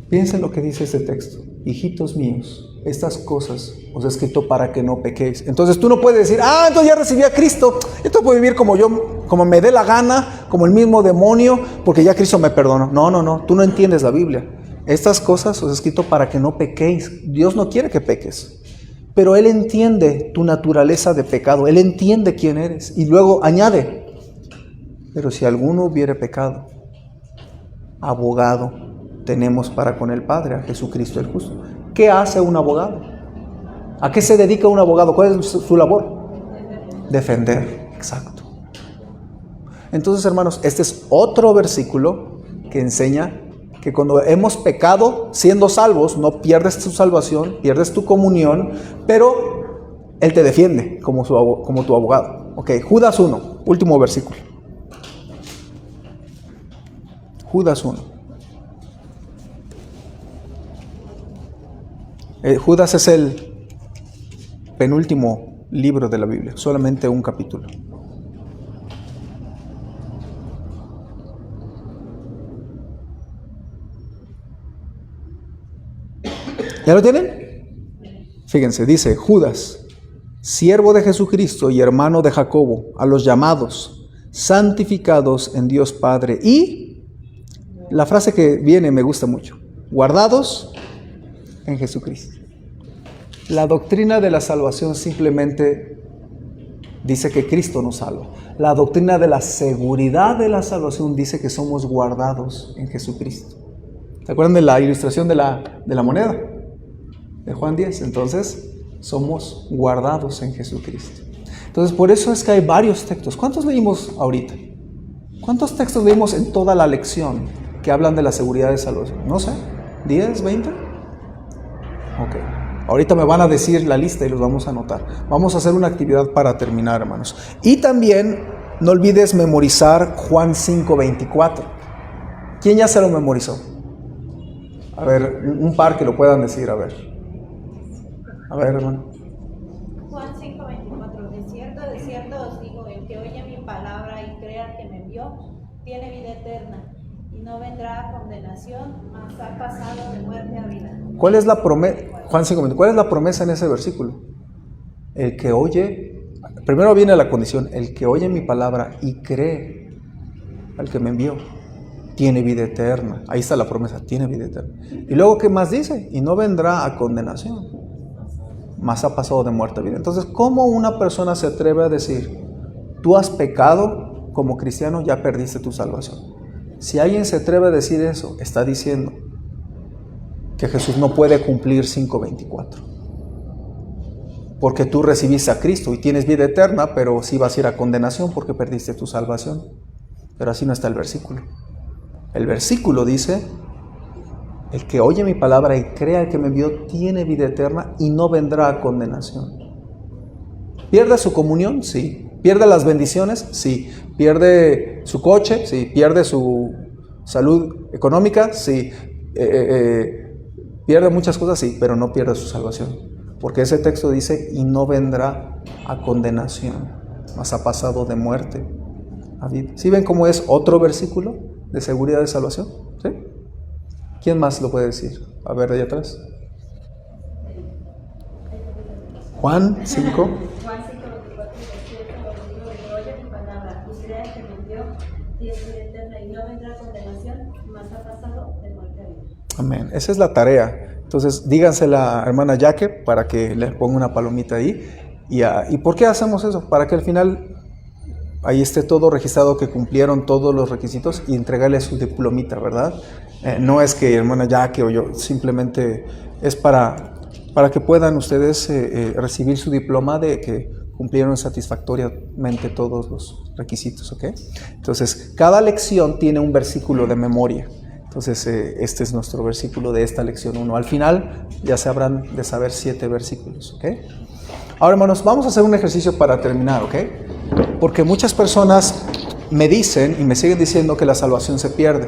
Piensen lo que dice este texto. Hijitos míos, estas cosas os he escrito para que no pequéis. Entonces tú no puedes decir, entonces ya recibí a Cristo, esto puedo vivir como me dé la gana, como el mismo demonio, porque ya Cristo me perdonó. No, tú no entiendes la Biblia. Estas cosas os he escrito para que no pequéis. Dios no quiere que peques, pero Él entiende tu naturaleza de pecado, Él entiende quién eres. Y luego añade, pero si alguno hubiere pecado, abogado tenemos para con el Padre, a Jesucristo el justo. ¿Qué hace un abogado? ¿A qué se dedica un abogado? ¿Cuál es su labor? Defender, exacto. Entonces, hermanos, este es otro versículo que enseña que cuando hemos pecado, siendo salvos, no pierdes tu salvación, pierdes tu comunión, pero Él te defiende como tu abogado. Ok, Judas 1, último versículo. Judas 1. Judas es el penúltimo libro de la Biblia, solamente un capítulo. ¿Ya lo tienen? Fíjense, dice Judas, siervo de Jesucristo y hermano de Jacobo, a los llamados, santificados en Dios Padre. Y la frase que viene me gusta mucho, guardados en Jesucristo. La doctrina de la salvación simplemente dice que Cristo nos salva. La doctrina de la seguridad de la salvación dice que somos guardados en Jesucristo. ¿Se acuerdan de la ilustración de la moneda? De Juan 10. Entonces, somos guardados en Jesucristo. Entonces, por eso es que hay varios textos. ¿Cuántos leímos ahorita? ¿Cuántos textos leímos en toda la lección que hablan de la seguridad de salvación? No sé, ¿10, 20? Ok. Ahorita me van a decir la lista y los vamos a anotar. Vamos a hacer una actividad para terminar, hermanos. Y también no olvides memorizar Juan 5:24. ¿Quién ya se lo memorizó? A ver, un par que lo puedan decir, a ver. A ver, hermano. Juan 5:24. De cierto os digo, el que oye mi palabra y crea al que me envió, tiene vida eterna, y no vendrá a condenación, mas ha pasado de muerte a vida. ¿Cuál es la promesa? Juan 5:24. ¿Cuál es la promesa en ese versículo? El que oye, primero viene la condición, el que oye mi palabra y cree al que me envió, tiene vida eterna. Ahí está la promesa, tiene vida eterna. Y luego, ¿qué más dice? Y no vendrá a condenación, mas ha pasado de muerte a vida. Entonces, ¿cómo una persona se atreve a decir, tú has pecado como cristiano, ya perdiste tu salvación? Si alguien se atreve a decir eso, está diciendo que Jesús no puede cumplir 5:24. Porque tú recibiste a Cristo y tienes vida eterna, pero sí vas a ir a condenación porque perdiste tu salvación. Pero así no está el versículo. El versículo dice, el que oye mi palabra y crea al que me envió tiene vida eterna y no vendrá a condenación. ¿Pierde su comunión? Sí. ¿Pierde las bendiciones? Sí. ¿Pierde su coche? Sí. ¿Pierde su salud económica? Sí. ¿Pierde muchas cosas? Sí, pero no pierde su salvación. Porque ese texto dice, y no vendrá a condenación, mas ha pasado de muerte a vida. ¿Sí ven cómo es otro versículo de seguridad de salvación? ¿Sí? ¿Quién más lo puede decir? A ver, de allá atrás. Juan 5. Juan 5:24. El que oye mi palabra y crea que me envió, tiene vida eterna, y no vendrá a condenación, mas ha pasado de muerte a vida. Amén. Esa es la tarea. Entonces, dígansela a hermana Jaque para que le ponga una palomita ahí. ¿Y por qué hacemos eso? Para que al final ahí esté todo registrado, que cumplieron todos los requisitos y entregarle su diplomita, ¿verdad? No es que hermana Jaque o yo, simplemente es para que puedan ustedes recibir su diploma de que cumplieron satisfactoriamente todos los requisitos, ¿ok? Entonces, cada lección tiene un versículo de memoria. Entonces, este es nuestro versículo de esta lección 1. Al final ya se habrán de saber 7 versículos, ¿ok? Ahora, hermanos, vamos a hacer un ejercicio para terminar, ¿ok? Porque muchas personas me dicen y me siguen diciendo que la salvación se pierde.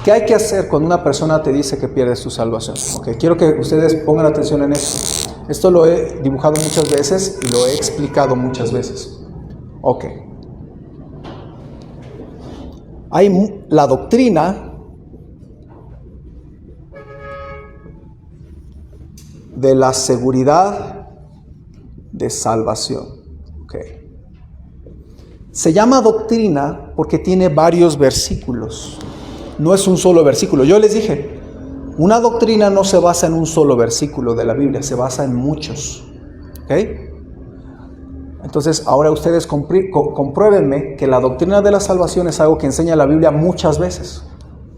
¿Qué hay que hacer cuando una persona te dice que pierdes tu salvación? ¿Okay? Quiero que ustedes pongan atención en esto. Esto lo he dibujado muchas veces y lo he explicado muchas veces. Ok. Hay la doctrina de la seguridad de salvación. Okay. Se llama doctrina porque tiene varios versículos. No es un solo versículo. Yo les dije, una doctrina no se basa en un solo versículo de la Biblia, se basa en muchos. ¿Ok? Entonces, ahora ustedes compruébenme que la doctrina de la salvación es algo que enseña la Biblia muchas veces.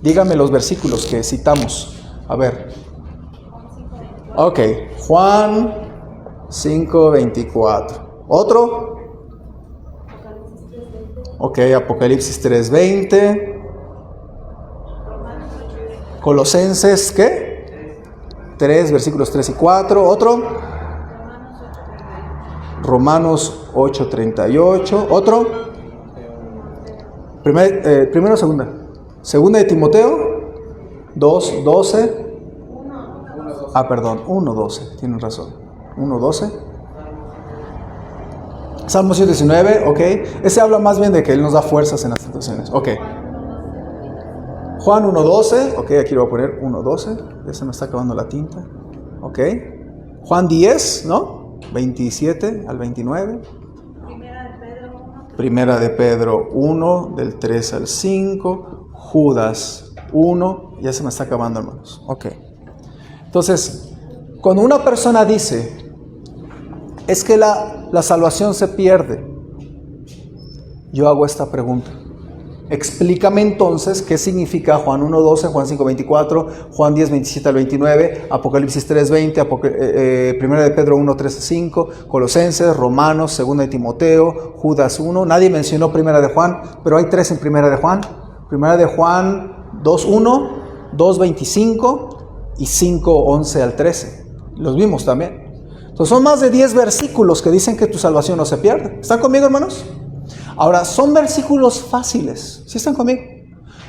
Díganme los versículos que citamos. A ver. Ok, Juan 5:24. ¿Otro? Ok, Apocalipsis 3:20. Colosenses, ¿qué? 3, versículos 3 y 4. ¿Otro? Romanos 8:38. ¿Otro? Primero o segunda. Segunda de Timoteo 2:12. Perdón, 1:12. Tienen razón. 1:12. Salmo 119, ok. Ese habla más bien de que Él nos da fuerzas en las tentaciones. Ok. Juan 1:12, ok, aquí lo voy a poner 1:12, ya se me está acabando la tinta, ok. Juan 10, ¿no? 27 al 29. Primera de Pedro 1, del 3 al 5. Judas 1, ya se me está acabando, hermanos, ok. Entonces, cuando una persona dice, es que la salvación se pierde, yo hago esta pregunta. Explícame entonces qué significa Juan 1:12, Juan 5:24, Juan 10:27 al 29, Apocalipsis 3:20, Primera de Pedro 1:3-5, Colosenses, Romanos, Segunda de Timoteo, Judas 1. Nadie mencionó Primera de Juan, pero hay 3 en Primera de Juan. Primera de Juan 2:1, 2:25 y 5:11 al 13. Los vimos también. Entonces son más de 10 versículos que dicen que tu salvación no se pierde. ¿Están conmigo, hermanos? Ahora, son versículos fáciles. ¿Sí están conmigo?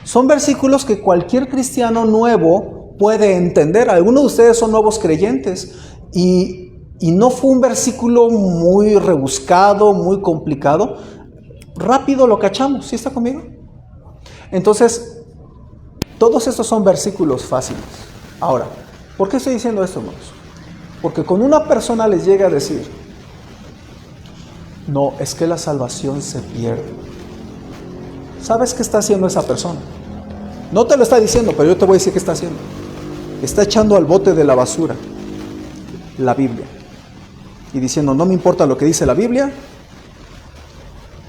Son versículos que cualquier cristiano nuevo puede entender. Algunos de ustedes son nuevos creyentes y no fue un versículo muy rebuscado, muy complicado. Rápido lo cachamos. ¿Sí está conmigo? Entonces, todos estos son versículos fáciles. Ahora, ¿por qué estoy diciendo esto, hermanos? Porque cuando una persona les llega a decir, no, es que la salvación se pierde, ¿sabes qué está haciendo esa persona? No te lo está diciendo, pero yo te voy a decir qué está haciendo. Está echando al bote de la basura la Biblia y diciendo, no me importa lo que dice la Biblia,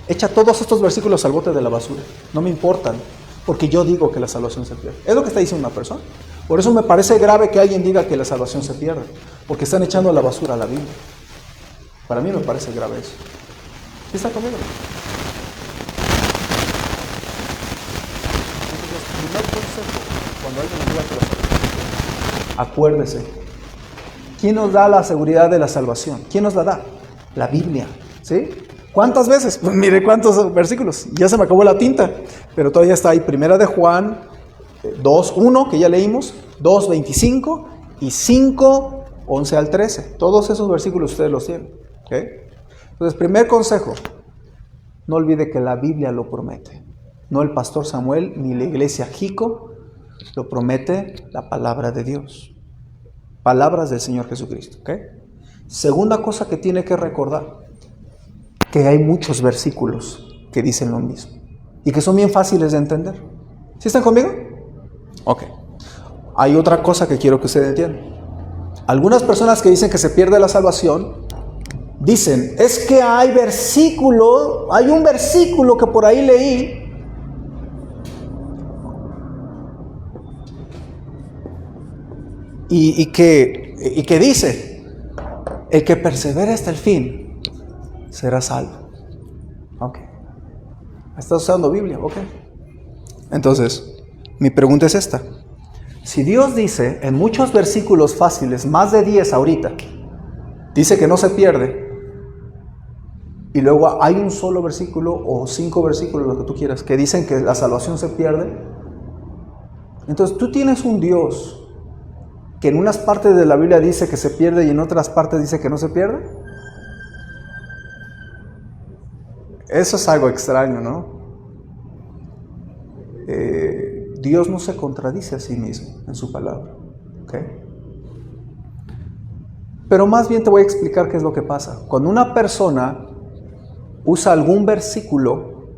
echa todos estos versículos al bote de la basura, no me importan, porque yo digo que la salvación se pierde. Es lo que está diciendo una persona. Por eso me parece grave que alguien diga que la salvación se pierde, porque están echando a la basura la Biblia. Para mí me parece grave eso. ¿Sí está conmigo? Entonces, primer consejo, cuando alguien diga que la salvación, acuérdese, ¿quién nos da la seguridad de la salvación? ¿Quién nos la da? La Biblia, ¿sí? ¿Cuántas veces? Pues mire cuántos versículos. Ya se me acabó la tinta, pero todavía está ahí. Primera de Juan 2:1, que ya leímos, 2:25 y 5:11 al 13. Todos esos versículos ustedes los tienen, ¿ok? Entonces, primer consejo, no olvide que la Biblia lo promete. No el pastor Samuel ni la iglesia Jico, lo promete la palabra de Dios. Palabras del Señor Jesucristo, ¿ok? Segunda cosa que tiene que recordar, que hay muchos versículos que dicen lo mismo y que son bien fáciles de entender. ¿Sí están conmigo? Ok. Hay otra cosa que quiero que ustedes entiendan. Algunas personas que dicen que se pierde la salvación dicen, es que hay un versículo que por ahí leí y que dice, el que persevera hasta el fin será salvo. Ok. ¿Estás usando Biblia? Ok. Entonces, Mi pregunta es esta. Si Dios dice en muchos versículos fáciles, más de 10 ahorita, dice que no se pierde, y luego hay un solo versículo o 5 versículos, lo que tú quieras, que dicen que la salvación se pierde, entonces tú tienes un Dios que en unas partes de la Biblia dice que se pierde y en otras partes dice que no se pierde. Eso es algo extraño, ¿no? Dios no se contradice a sí mismo en su palabra, ¿ok? Pero más bien te voy a explicar qué es lo que pasa. Cuando una persona usa algún versículo,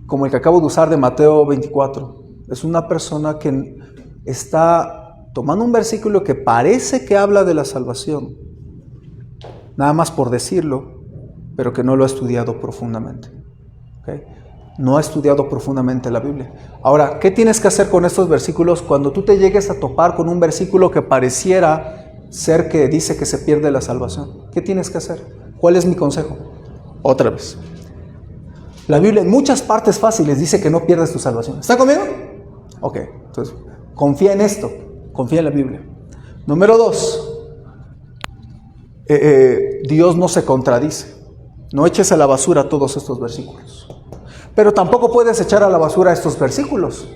como el que acabo de usar de Mateo 24, es una persona que está tomando un versículo que parece que habla de la salvación, nada más por decirlo, pero que no lo ha estudiado profundamente, ¿ok? No ha estudiado profundamente la Biblia. Ahora, ¿qué tienes que hacer con estos versículos cuando tú te llegues a topar con un versículo que pareciera ser que dice que se pierde la salvación? ¿Qué tienes que hacer? ¿Cuál es mi consejo? Otra vez. La Biblia en muchas partes fáciles dice que no pierdes tu salvación. ¿Está conmigo? Ok, entonces confía en esto, confía en la Biblia. Número 2, Dios no se contradice. No eches a la basura todos estos versículos. Pero tampoco puedes echar a la basura estos versículos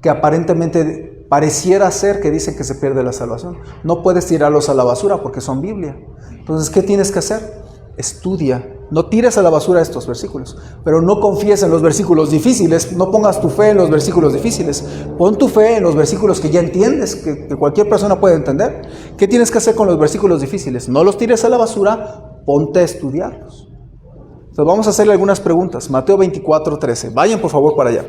que aparentemente pareciera ser que dicen que se pierde la salvación. No puedes tirarlos a la basura porque son Biblia. Entonces, ¿qué tienes que hacer? Estudia. No tires a la basura estos versículos, pero no confíes en los versículos difíciles. No pongas tu fe en los versículos difíciles. Pon tu fe en los versículos que ya entiendes, que cualquier persona puede entender. ¿Qué tienes que hacer con los versículos difíciles? No los tires a la basura, ponte a estudiarlos. Entonces vamos a hacerle algunas preguntas. Mateo 24:13. Vayan por favor para allá.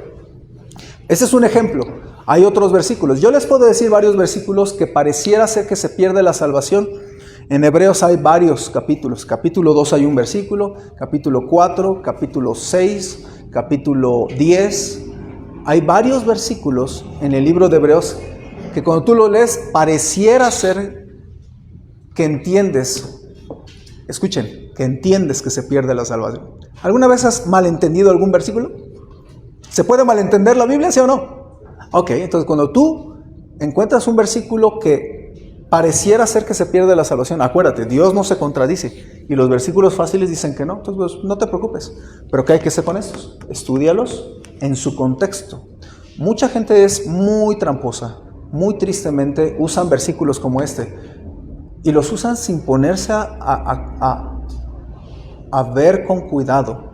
Ese es un ejemplo. Hay otros versículos. Yo les puedo decir varios versículos que pareciera ser que se pierde la salvación. En Hebreos hay varios capítulos. Capítulo 2 hay un versículo. Capítulo 4, capítulo 6, capítulo 10. Hay varios versículos en el libro de Hebreos que cuando tú lo lees pareciera ser que entiendes. Escuchen, que entiendes que se pierde la salvación. ¿Alguna vez has malentendido algún versículo? ¿Se puede malentender la Biblia, sí o no? Ok, entonces cuando tú encuentras un versículo que pareciera ser que se pierde la salvación, acuérdate, Dios no se contradice y los versículos fáciles dicen que no, entonces pues, no te preocupes. Pero ¿qué hay que hacer con estos? Estúdialos en su contexto. Mucha gente es muy tramposa, muy tristemente usan versículos como este y los usan sin ponerse a ver con cuidado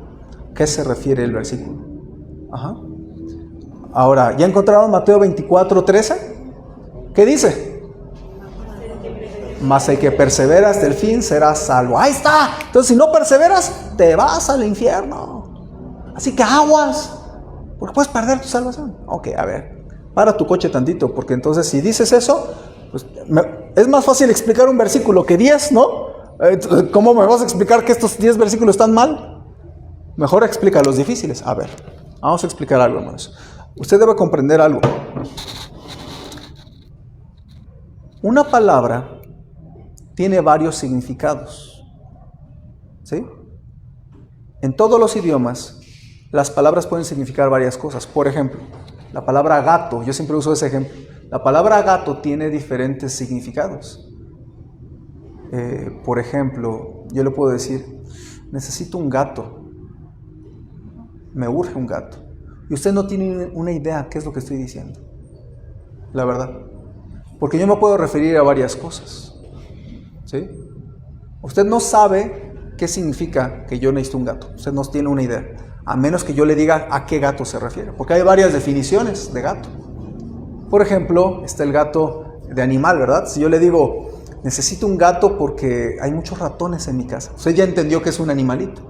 qué se refiere el versículo. Ajá. Ahora, ¿ya encontraron Mateo 24:13? ¿Qué dice? Mas el que persevera hasta el fin será salvo. Ahí está. Entonces, si no perseveras, te vas al infierno. Así que aguas, porque puedes perder tu salvación. Ok, a ver, para tu coche tantito, porque entonces si dices eso, pues, es más fácil explicar un versículo que 10, ¿no? ¿Cómo me vas a explicar que estos 10 versículos están mal? Mejor explica los difíciles. A ver, vamos a explicar algo, hermanos. Usted debe comprender algo. Una palabra tiene varios significados, ¿sí? En todos los idiomas, las palabras pueden significar varias cosas. Por ejemplo, la palabra gato, yo siempre uso ese ejemplo. La palabra gato tiene diferentes significados. Por ejemplo, yo le puedo decir, necesito un gato. Me urge un gato. Y usted no tiene una idea qué es lo que estoy diciendo. La verdad. Porque yo me puedo referir a varias cosas. ¿Sí? Usted no sabe qué significa que yo necesito un gato. Usted no tiene una idea. A menos que yo le diga a qué gato se refiere. Porque hay varias definiciones de gato. Por ejemplo, está el gato de animal, ¿verdad? Si yo le digo, necesito un gato porque hay muchos ratones en mi casa. Usted ya entendió que es un animalito.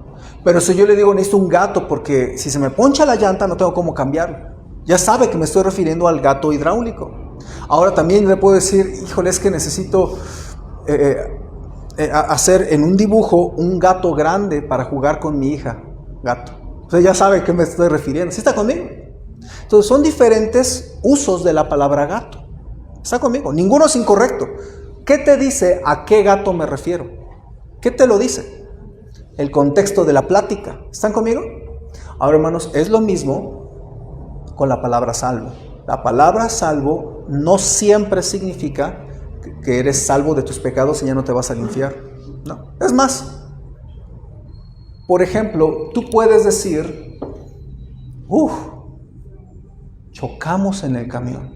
Pero si yo le digo, necesito un gato porque si se me poncha la llanta no tengo cómo cambiarlo. Ya sabe que me estoy refiriendo al gato hidráulico. Ahora también le puedo decir, híjole, es que necesito hacer en un dibujo un gato grande para jugar con mi hija. Gato. Usted ya sabe a qué me estoy refiriendo. ¿Sí está conmigo? Entonces son diferentes usos de la palabra gato. ¿Está conmigo? Ninguno es incorrecto. ¿Qué te dice a qué gato me refiero? ¿Qué te lo dice? El contexto de la plática. ¿Están conmigo? Ahora, hermanos, es lo mismo con la palabra salvo. La palabra salvo no siempre significa que eres salvo de tus pecados y ya no te vas al infierno. No. Es más, por ejemplo, tú puedes decir, chocamos en el camión,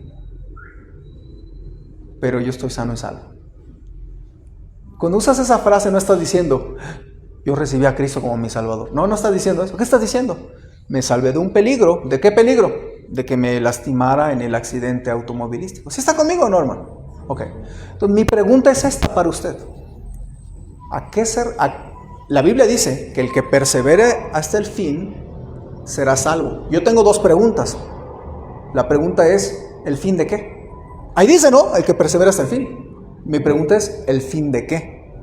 pero yo estoy sano y salvo. Cuando usas esa frase no estás diciendo, yo recibí a Cristo como mi Salvador. No, no estás diciendo eso. ¿Qué estás diciendo? Me salvé de un peligro. ¿De qué peligro? De que me lastimara en el accidente automovilístico. ¿Sí está conmigo, Norman? Ok. Entonces mi pregunta es esta para usted. La Biblia dice que el que persevere hasta el fin será salvo. Yo tengo dos preguntas. La pregunta es, ¿el fin de qué? Ahí dice, ¿no? El que persevera hasta el fin. Mi pregunta es, ¿el fin de qué?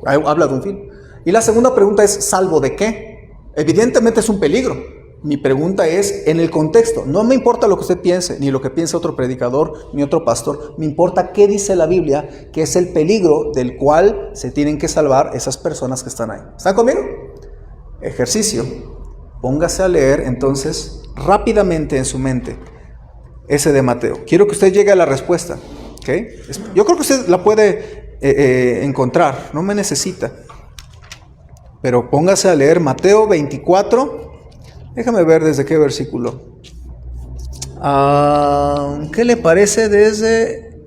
Habla de un fin. Y la segunda pregunta es, ¿salvo de qué? Evidentemente es un peligro. Mi pregunta es, en el contexto. No me importa lo que usted piense, ni lo que piense otro predicador, ni otro pastor. Me importa qué dice la Biblia, que es el peligro del cual se tienen que salvar esas personas que están ahí. ¿Están conmigo? Ejercicio. Póngase a leer entonces rápidamente en su mente ese de Mateo. Quiero que usted llegue a la respuesta. ¿Okay? Yo creo que usted la puede encontrar, no me necesita. Pero póngase a leer Mateo 24. Déjame ver desde qué versículo. ¿Qué le parece desde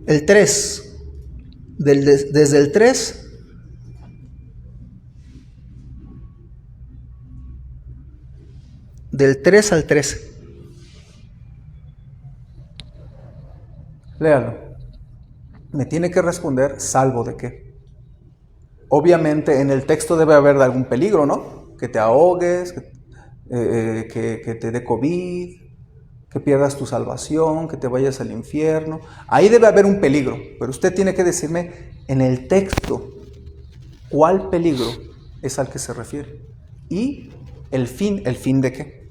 el 3? Desde el 3. Del 3 al 13. Léalo. Me tiene que responder, ¿salvo de qué? Obviamente en el texto debe haber algún peligro, ¿no? Que te ahogues, que te dé COVID, que pierdas tu salvación, que te vayas al infierno. Ahí debe haber un peligro, pero usted tiene que decirme en el texto cuál peligro es al que se refiere. Y el fin de qué.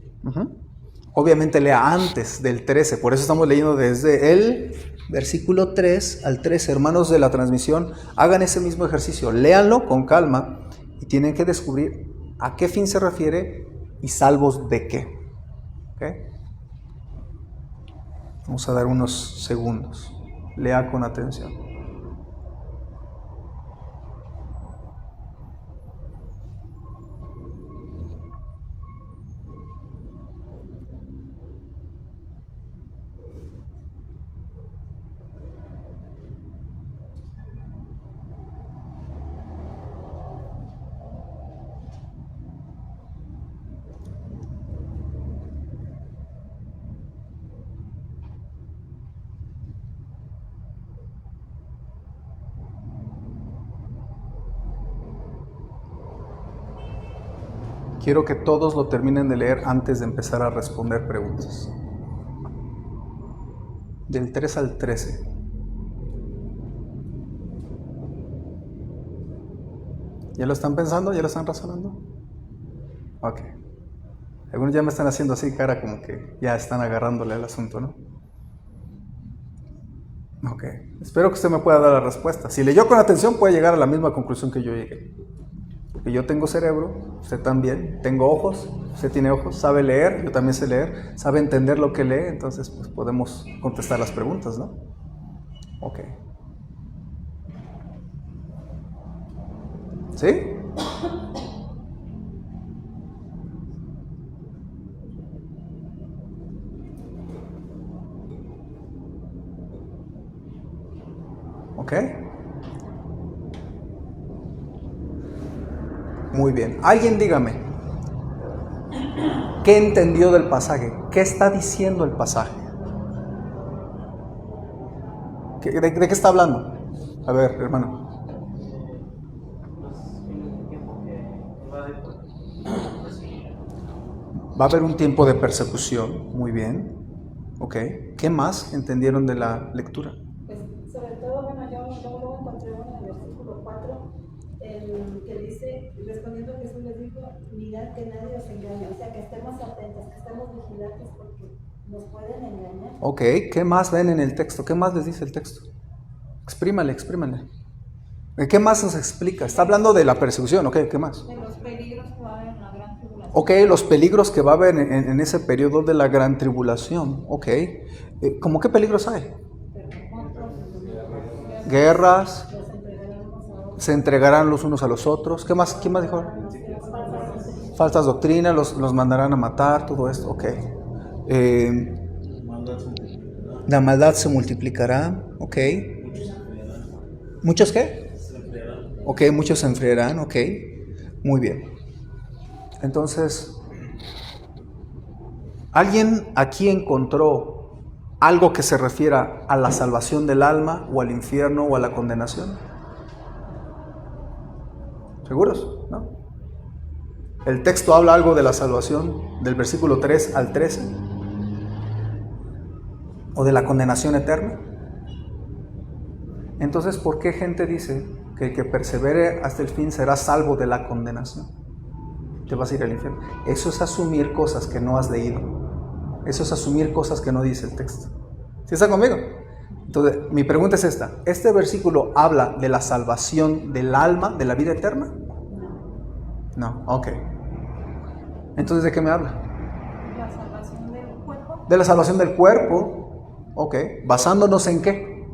Obviamente lea antes del 13, por eso estamos leyendo desde el versículo 3 al 13. Hermanos de la transmisión, hagan ese mismo ejercicio, léanlo con calma y tienen que descubrir a qué fin se refiere y salvos de qué. ¿Okay? Vamos a dar unos segundos, lea con atención. Quiero que todos lo terminen de leer antes de empezar a responder preguntas. Del 3 al 13. ¿Ya lo están pensando? ¿Ya lo están razonando? Ok. Algunos ya me están haciendo así cara como que ya están agarrándole al asunto, ¿no? Ok. Espero que usted me pueda dar la respuesta. Si leyó con atención puede llegar a la misma conclusión que yo llegué. Porque yo tengo cerebro, usted también, tengo ojos, usted tiene ojos, sabe leer, yo también sé leer, sabe entender lo que lee, entonces pues podemos contestar las preguntas, ¿no? Ok. ¿Sí? Ok. Muy bien. Alguien dígame, ¿qué entendió del pasaje? ¿Qué está diciendo el pasaje? ¿De qué está hablando? A ver, hermano. Va a haber un tiempo de persecución. Muy bien. Ok. ¿Qué más entendieron de la lectura? Pues, sobre todo, bueno, yo luego encontré uno en el versículo 4, que dice, respondiendo Jesús les dijo, mirad que nadie os engañe, o sea, que estemos atentos, que estemos vigilantes porque nos pueden engañar. Ok, ¿qué más ven en el texto? ¿Qué más les dice el texto? Exprímale. ¿Qué más nos explica? Está hablando de la persecución, ¿ok? ¿Qué más? De los peligros que va a haber en la gran tribulación. Ok, los peligros que va a haber en ese periodo de la gran tribulación. Ok. ¿Cómo qué peligros hay? Guerras. Se entregarán los unos a los otros. ¿Qué más? ¿Quién más dijo? Falsas doctrinas, los mandarán a matar, todo esto. Ok. La maldad se multiplicará. Ok. ¿Muchos qué? Ok, muchos se enfriarán. Ok. Muy bien. Entonces, ¿alguien aquí encontró algo que se refiera a la salvación del alma o al infierno o a la condenación? ¿Seguros? ¿No? El texto habla algo de la salvación del versículo 3 al 13 o de la condenación eterna. Entonces, ¿por qué gente dice que el que persevere hasta el fin será salvo de la condenación? Te vas a ir al infierno. Eso es asumir cosas que no has leído. Eso es asumir cosas que no dice el texto. ¿Sí está conmigo? Entonces, mi pregunta es esta. ¿Este versículo habla de la salvación del alma, de la vida eterna? No, ok. Entonces, ¿de qué me habla? La salvación del cuerpo. De la salvación del cuerpo. Ok. ¿Basándonos en qué?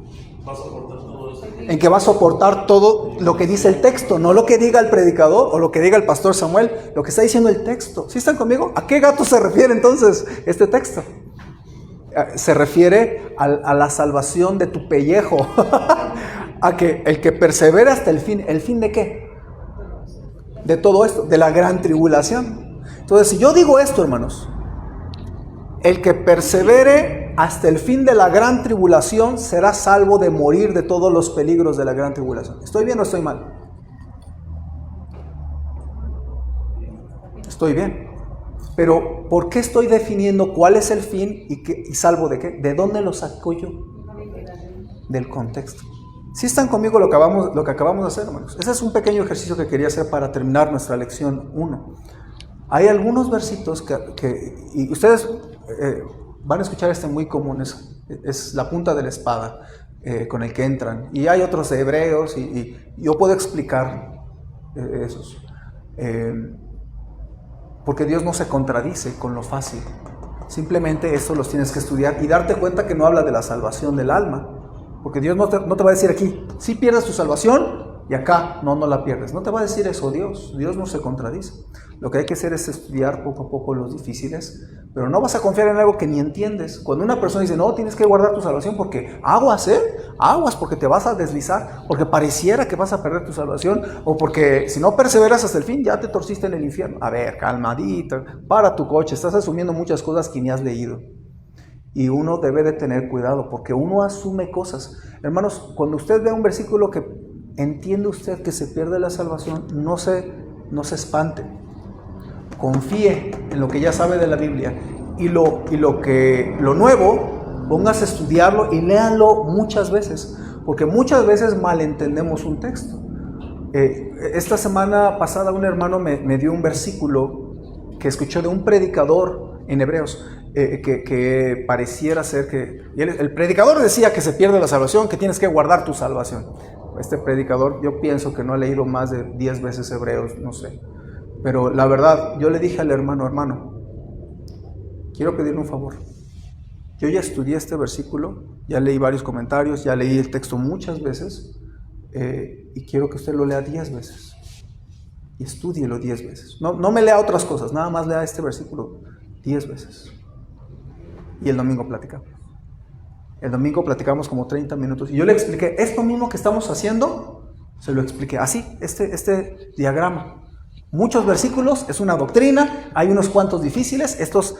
Vas a soportar todo eso. En que va a soportar todo lo que dice el texto, no lo que diga el predicador o lo que diga el pastor Samuel, lo que está diciendo el texto. ¿Sí están conmigo? ¿A qué gato se refiere entonces este texto? Se refiere a la salvación de tu pellejo, a que el que persevera hasta el fin ¿de qué? De todo esto, de la gran tribulación. Entonces, si yo digo esto, hermanos, el que persevere hasta el fin de la gran tribulación será salvo de morir de todos los peligros de la gran tribulación. ¿Estoy bien o estoy mal? Estoy bien. Pero, ¿por qué estoy definiendo cuál es el fin y salvo de qué? ¿De dónde lo saco yo? Del contexto. ¿Sí están conmigo lo que acabamos de hacer, hermanos? Ese es un pequeño ejercicio que quería hacer para terminar nuestra lección 1. Hay algunos versitos y ustedes van a escuchar muy común, es la punta de la espada con el que entran. Y hay otros de Hebreos y yo puedo explicar esos. Porque Dios no se contradice con lo fácil. Simplemente eso los tienes que estudiar y darte cuenta que no habla de la salvación del alma. Porque Dios no te va a decir aquí, sí pierdes tu salvación y acá no la pierdes. No te va a decir eso Dios. Dios no se contradice. Lo que hay que hacer es estudiar poco a poco los difíciles, pero no vas a confiar en algo que ni entiendes. Cuando una persona dice, no, tienes que guardar tu salvación porque aguas, porque te vas a deslizar, porque pareciera que vas a perder tu salvación, o porque si no perseveras hasta el fin, ya te torciste en el infierno. A ver, calmadita, para tu coche, estás asumiendo muchas cosas que ni has leído. Y uno debe de tener cuidado, porque uno asume cosas. Hermanos, cuando usted ve un versículo que entiende usted que se pierde la salvación, no se espante. Confíe en lo que ya sabe de la Biblia y lo nuevo, póngase a estudiarlo y léanlo muchas veces, porque muchas veces malentendemos un texto. Esta semana pasada un hermano me dio un versículo que escuchó de un predicador en Hebreos, que pareciera ser que el predicador decía que se pierde la salvación, que tienes que guardar tu salvación. Este predicador, yo pienso que no ha leído más de 10 veces Hebreos, no sé. Pero la verdad, yo le dije al hermano, quiero pedirle un favor. Yo ya estudié este versículo, ya leí varios comentarios, ya leí el texto muchas veces, y quiero que usted lo lea 10 veces. Y estúdielo 10 veces. No me lea otras cosas, nada más lea este versículo 10 veces. Y el domingo platicamos. El domingo platicamos como 30 minutos. Y yo le expliqué, esto mismo que estamos haciendo, se lo expliqué así, este diagrama. Muchos versículos, es una doctrina, hay unos cuantos difíciles, estos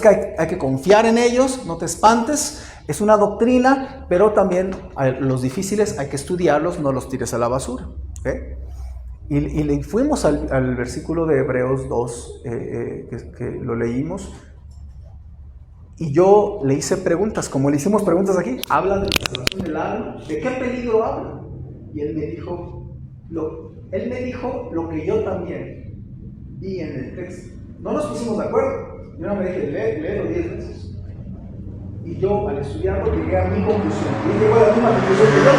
que hay que confiar en ellos, no te espantes, es una doctrina, pero también los difíciles hay que estudiarlos, no los tires a la basura. ¿Okay? Y le fuimos al versículo de Hebreos 2, que lo leímos, y yo le hice preguntas, como le hicimos preguntas aquí, habla de la salvación del alma, ¿de qué peligro habla? Y él me dijo lo que yo también vi en el texto. No nos pusimos de acuerdo. Yo no me dije, léelo 10 veces. Y yo, al estudiarlo, llegué a mi conclusión. Y llegó a la misma conclusión que yo.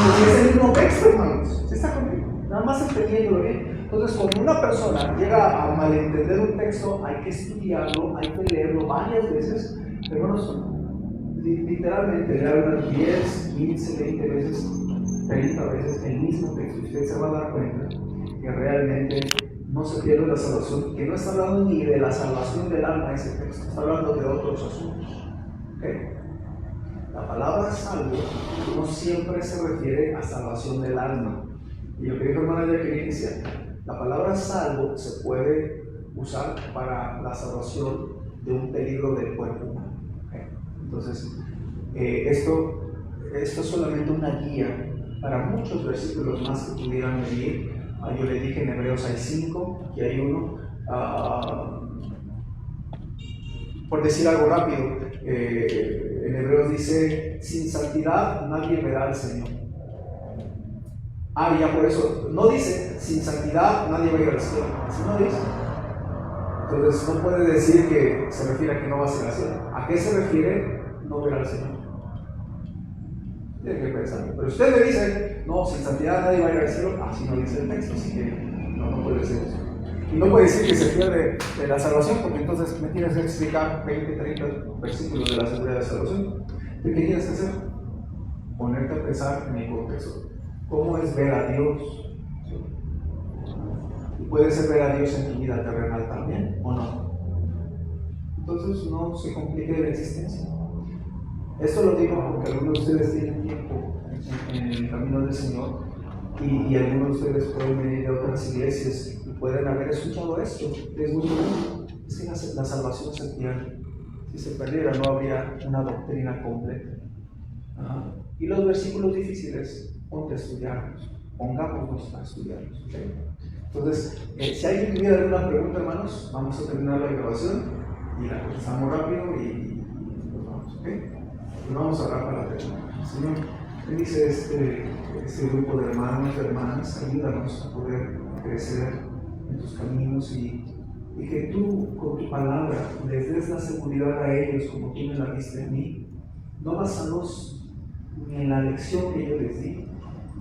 Porque es el mismo texto, hermanos. ¿Sí está conmigo? Nada más entendiéndolo bien. Entonces, cuando una persona llega a malentender un texto, hay que estudiarlo, hay que leerlo varias veces. Hermanos, literalmente leer unas 10, 15, 20 veces, 30 veces el mismo texto. Usted se va a dar cuenta que realmente no se pierde la salvación, que no está hablando ni de la salvación del alma ese texto, está hablando de otros asuntos. ¿Okay? La palabra salvo no siempre se refiere a salvación del alma. Y lo que dijo hermana Jacqueline decía, la palabra salvo se puede usar para la salvación de un peligro del cuerpo humano. ¿Okay? Entonces, esto es solamente una guía para muchos versículos más que pudieran venir. Yo le dije en Hebreos hay 5, aquí hay uno. Por decir algo rápido, en Hebreos dice, sin santidad nadie verá al Señor. Ya por eso, no dice, sin santidad nadie va a ir al cielo. Así no dice. Entonces no puede decir que se refiere a que no va a ser al cielo. ¿A qué se refiere no ver al Señor? Tiene que pensarlo. Pero usted me dice, no, sin santidad nadie va a ir al cielo, así no dice el texto, así que no puede ser eso. Y no puede decir que se pierde de la salvación, porque entonces me tienes que explicar 20, 30 versículos de la seguridad de la salvación. ¿Qué tienes que hacer? Ponerte a pensar en el contexto. ¿Cómo es ver a Dios? Y puede ser ver a Dios en tu vida terrenal también, ¿o no? Entonces no se complique la existencia. Esto lo digo porque algunos de ustedes tienen tiempo en el camino del Señor y algunos de ustedes pueden venir de otras iglesias y pueden haber escuchado esto. Es muy bueno. Es que la salvación se pierde. Si se perdiera no habría una doctrina completa. Y los versículos difíciles, ponte a estudiarlos. Pongámonos a estudiarlos. ¿Okay? Entonces, si alguien tuviera alguna pregunta, hermanos, vamos a terminar la grabación y la contestamos rápido y nos vamos. ¿Okay? Vamos a orar para terminar. Señor, bendice este grupo de hermanos y hermanas, ayúdanos a poder crecer en tus caminos y que tú, con tu palabra, les des la seguridad a ellos como tú me la diste en mí, no basados ni en la lección que yo les di,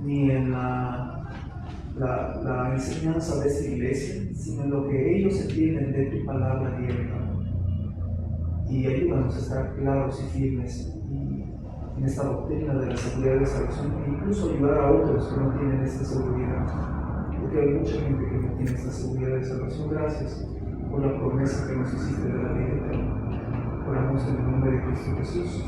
ni en la enseñanza de esta iglesia, sino en lo que ellos entienden de tu palabra directa. Y ayúdanos a estar claros y firmes en esta doctrina de la seguridad de salvación, e incluso ayudar a otros que no tienen esta seguridad, porque hay mucha gente que no tiene esta seguridad de salvación. Gracias por la promesa que nos hiciste de la vida eterna. Oramos en el nombre de Cristo Jesús.